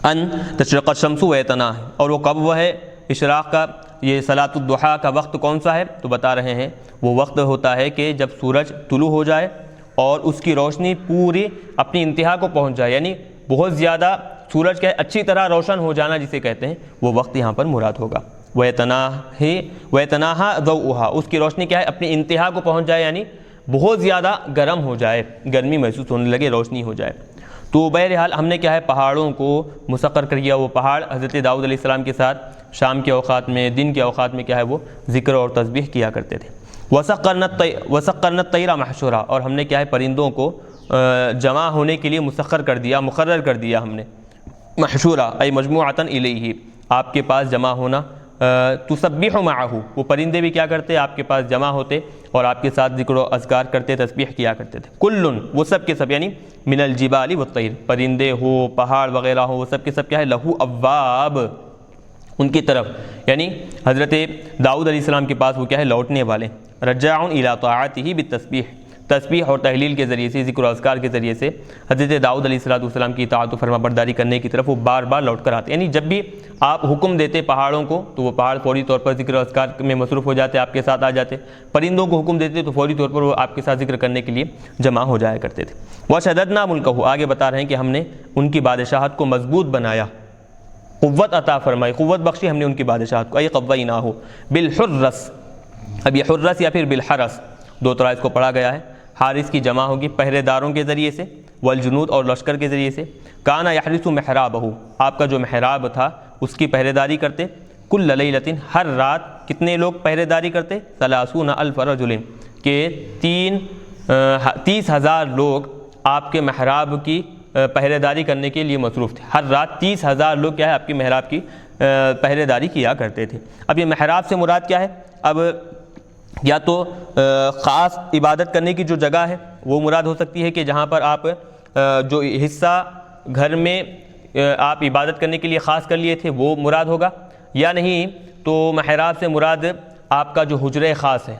ان تشرق الشمس ویتنا، اور وہ کب وہ ہے اشراق کا، یہ صلاۃ الضحیٰ کا وقت کون سا ہے تو بتا رہے ہیں وہ وقت ہوتا ہے کہ جب سورج طلوع ہو جائے اور اس کی روشنی پوری اپنی انتہا کو پہنچ جائے، یعنی بہت زیادہ سورج کا اچھی طرح روشن ہو جانا جسے کہتے ہیں، وہ وقت یہاں پر مراد ہوگا۔ وَيَتَنَاهَا ضَوْءُهَا، اس کی روشنی کیا ہے، اپنی انتہا کو پہنچ جائے، یعنی بہت زیادہ گرم ہو جائے، گرمی محسوس ہونے لگے، روشنی ہو جائے۔ تو بہرحال ہم نے کیا ہے پہاڑوں کو مسخر کر دیا، وہ پہاڑ حضرت داؤد علیہ السلام کے ساتھ شام کے اوقات میں، دن کے اوقات میں کیا ہے وہ ذکر اور تسبیح کیا کرتے تھے۔ وَسَخَّرْنَا الطَّيْرَ مَحْشُورًا، اور ہم نے کیا ہے پرندوں کو جمع ہونے کے لیے مسخر کر دیا، مقرر کر دیا ہم نے، محشورا ای مجموعۃ الیہ، آپ کے پاس جمع ہونا، تسبح معہ، وہ پرندے بھی کیا کرتے آپ کے پاس جمع ہوتے اور آپ کے ساتھ ذکر و اذکار کرتے، تسبیح کیا کرتے تھے۔ کلن، وہ سب کے سب، یعنی من الجبال والطیر، پرندے ہو پہاڑ وغیرہ ہو، وہ سب کے سب کیا ہے لہو اواب، ان کی طرف یعنی حضرت داؤد علیہ السلام کے پاس وہ کیا ہے لوٹنے والے، رجاع الی طاعتہ بالتسبیح، تسبیح اور تحلیل کے ذریعے سے، ذکر و اذکار کے ذریعے سے حضرت داؤد علیہ السلام کی اطاعت و فرما برداری کرنے کی طرف وہ بار بار لوٹ کر آتے، یعنی جب بھی آپ حکم دیتے پہاڑوں کو تو وہ پہاڑ فوری طور پر ذکر و اذکار میں مصروف ہو جاتے، آپ کے ساتھ آ جاتے، پرندوں کو حکم دیتے تو فوری طور پر وہ آپ کے ساتھ ذکر کرنے کے لیے جمع ہو جایا کرتے تھے۔ وَشَدَدْنَا مُلْكَهُ، آگے بتا رہے ہیں کہ ہم نے ان کی بادشاہت کو مضبوط بنایا، قوت عطا فرمائی، قوت بخشی ہم نے ان کی بادشاہت کو، ای قویناہ بالحرس، اب یہ حرس یا پھر بالحرس دو طرح اس کو پڑھا گیا ہے، حارس کی جمع ہوگی پہرے داروں کے ذریعے سے، والجنود اور لشکر کے ذریعے سے، کانا یحرس محرابہ، آپ کا جو محراب تھا اس کی پہرے داری کرتے، کل لیلۃ، ہر رات کتنے لوگ پہرے داری کرتے، 30,000 رجل، کہ 30,000 لوگ آپ کے محراب کی پہرے داری کرنے کے لیے مصروف تھے، ہر رات 30,000 لوگ کیا ہے آپ کی محراب کی پہرے داری کیا کرتے تھے۔ اب یہ محراب سے مراد کیا ہے، اب یا تو خاص عبادت کرنے کی جو جگہ ہے وہ مراد ہو سکتی ہے کہ جہاں پر آپ جو حصہ گھر میں آپ عبادت کرنے کے لیے خاص کر لیے تھے وہ مراد ہوگا، یا نہیں تو محراب سے مراد آپ کا جو حجرہ خاص ہے،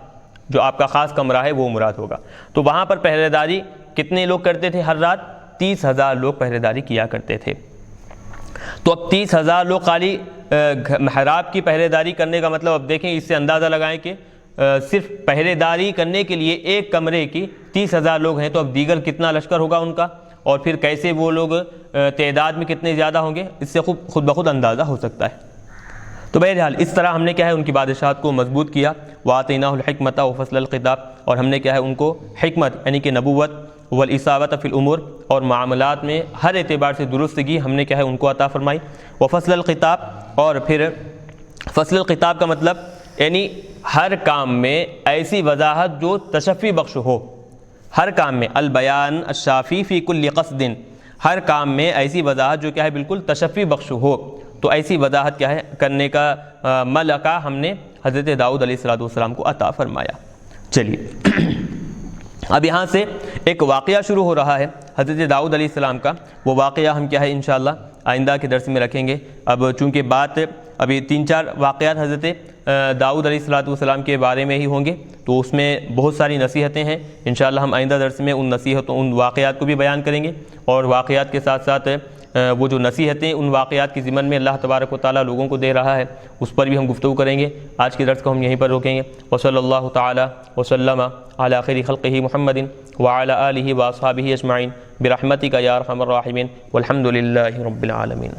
جو آپ کا خاص کمرہ ہے وہ مراد ہوگا۔ تو وہاں پر پہرے داری کتنے لوگ کرتے تھے، ہر رات 30,000 لوگ پہرے داری کیا کرتے تھے۔ تو اب 30,000 لوگ خالی محراب کی پہرے داری کرنے کا مطلب اب دیکھیں، اس سے اندازہ لگائیں کہ صرف پہرے داری کرنے کے لیے ایک کمرے کی 30,000 لوگ ہیں، تو اب دیگر کتنا لشکر ہوگا ان کا، اور پھر کیسے وہ لوگ تعداد میں کتنے زیادہ ہوں گے، اس سے خود بخود اندازہ ہو سکتا ہے۔ تو بہرحال اس طرح ہم نے کیا ہے ان کی بادشاہت کو مضبوط کیا، وَآتَيْنَاهُ الْحِكْمَةَ وَفَصْلَ الْخِطَابِ، اور ہم نے کیا ہے ان کو حکمت یعنی کہ نبوت، والإصابة فی الامور، اور معاملات میں ہر اعتبار سے درستگی ہم نے کیا ہے ان کو عطا فرمائی، وفصل الخطاب، اور پھر فصل الخطاب کا مطلب یعنی ہر کام میں ایسی وضاحت جو تشفی بخش ہو، ہر کام میں البیان الشافی فی کل قصد، ہر کام میں ایسی وضاحت جو کیا ہے بالکل تشفی بخش ہو، تو ایسی وضاحت کیا ہے کرنے کا ملکہ ہم نے حضرت داؤد علیہ السلام کو عطا فرمایا۔ چلیے اب یہاں سے ایک واقعہ شروع ہو رہا ہے حضرت داؤد علیہ السلام کا، وہ واقعہ ہم کیا ہے انشاءاللہ آئندہ کے درس میں رکھیں گے۔ اب چونکہ بات ابھی 3-4 واقعات حضرت داؤد علیہ السلام کے بارے میں ہی ہوں گے، تو اس میں بہت ساری نصیحتیں ہیں، انشاءاللہ ہم آئندہ درس میں ان نصیحتوں، ان واقعات کو بھی بیان کریں گے، اور واقعات کے ساتھ ساتھ وہ جو نصیحتیں ان واقعات کی ضمن میں اللہ تبارک و تعالیٰ لوگوں کو دے رہا ہے اس پر بھی ہم گفتگو کریں گے۔ آج کے درس کو ہم یہیں پر روکیں گے۔ وصلی اللہ تعالی وسلم علی خیر خلقہ محمد وعلی آلہ واصحابہ اجمعین برحمتک یا ارحم الراحمین والحمد للہ رب العالمین۔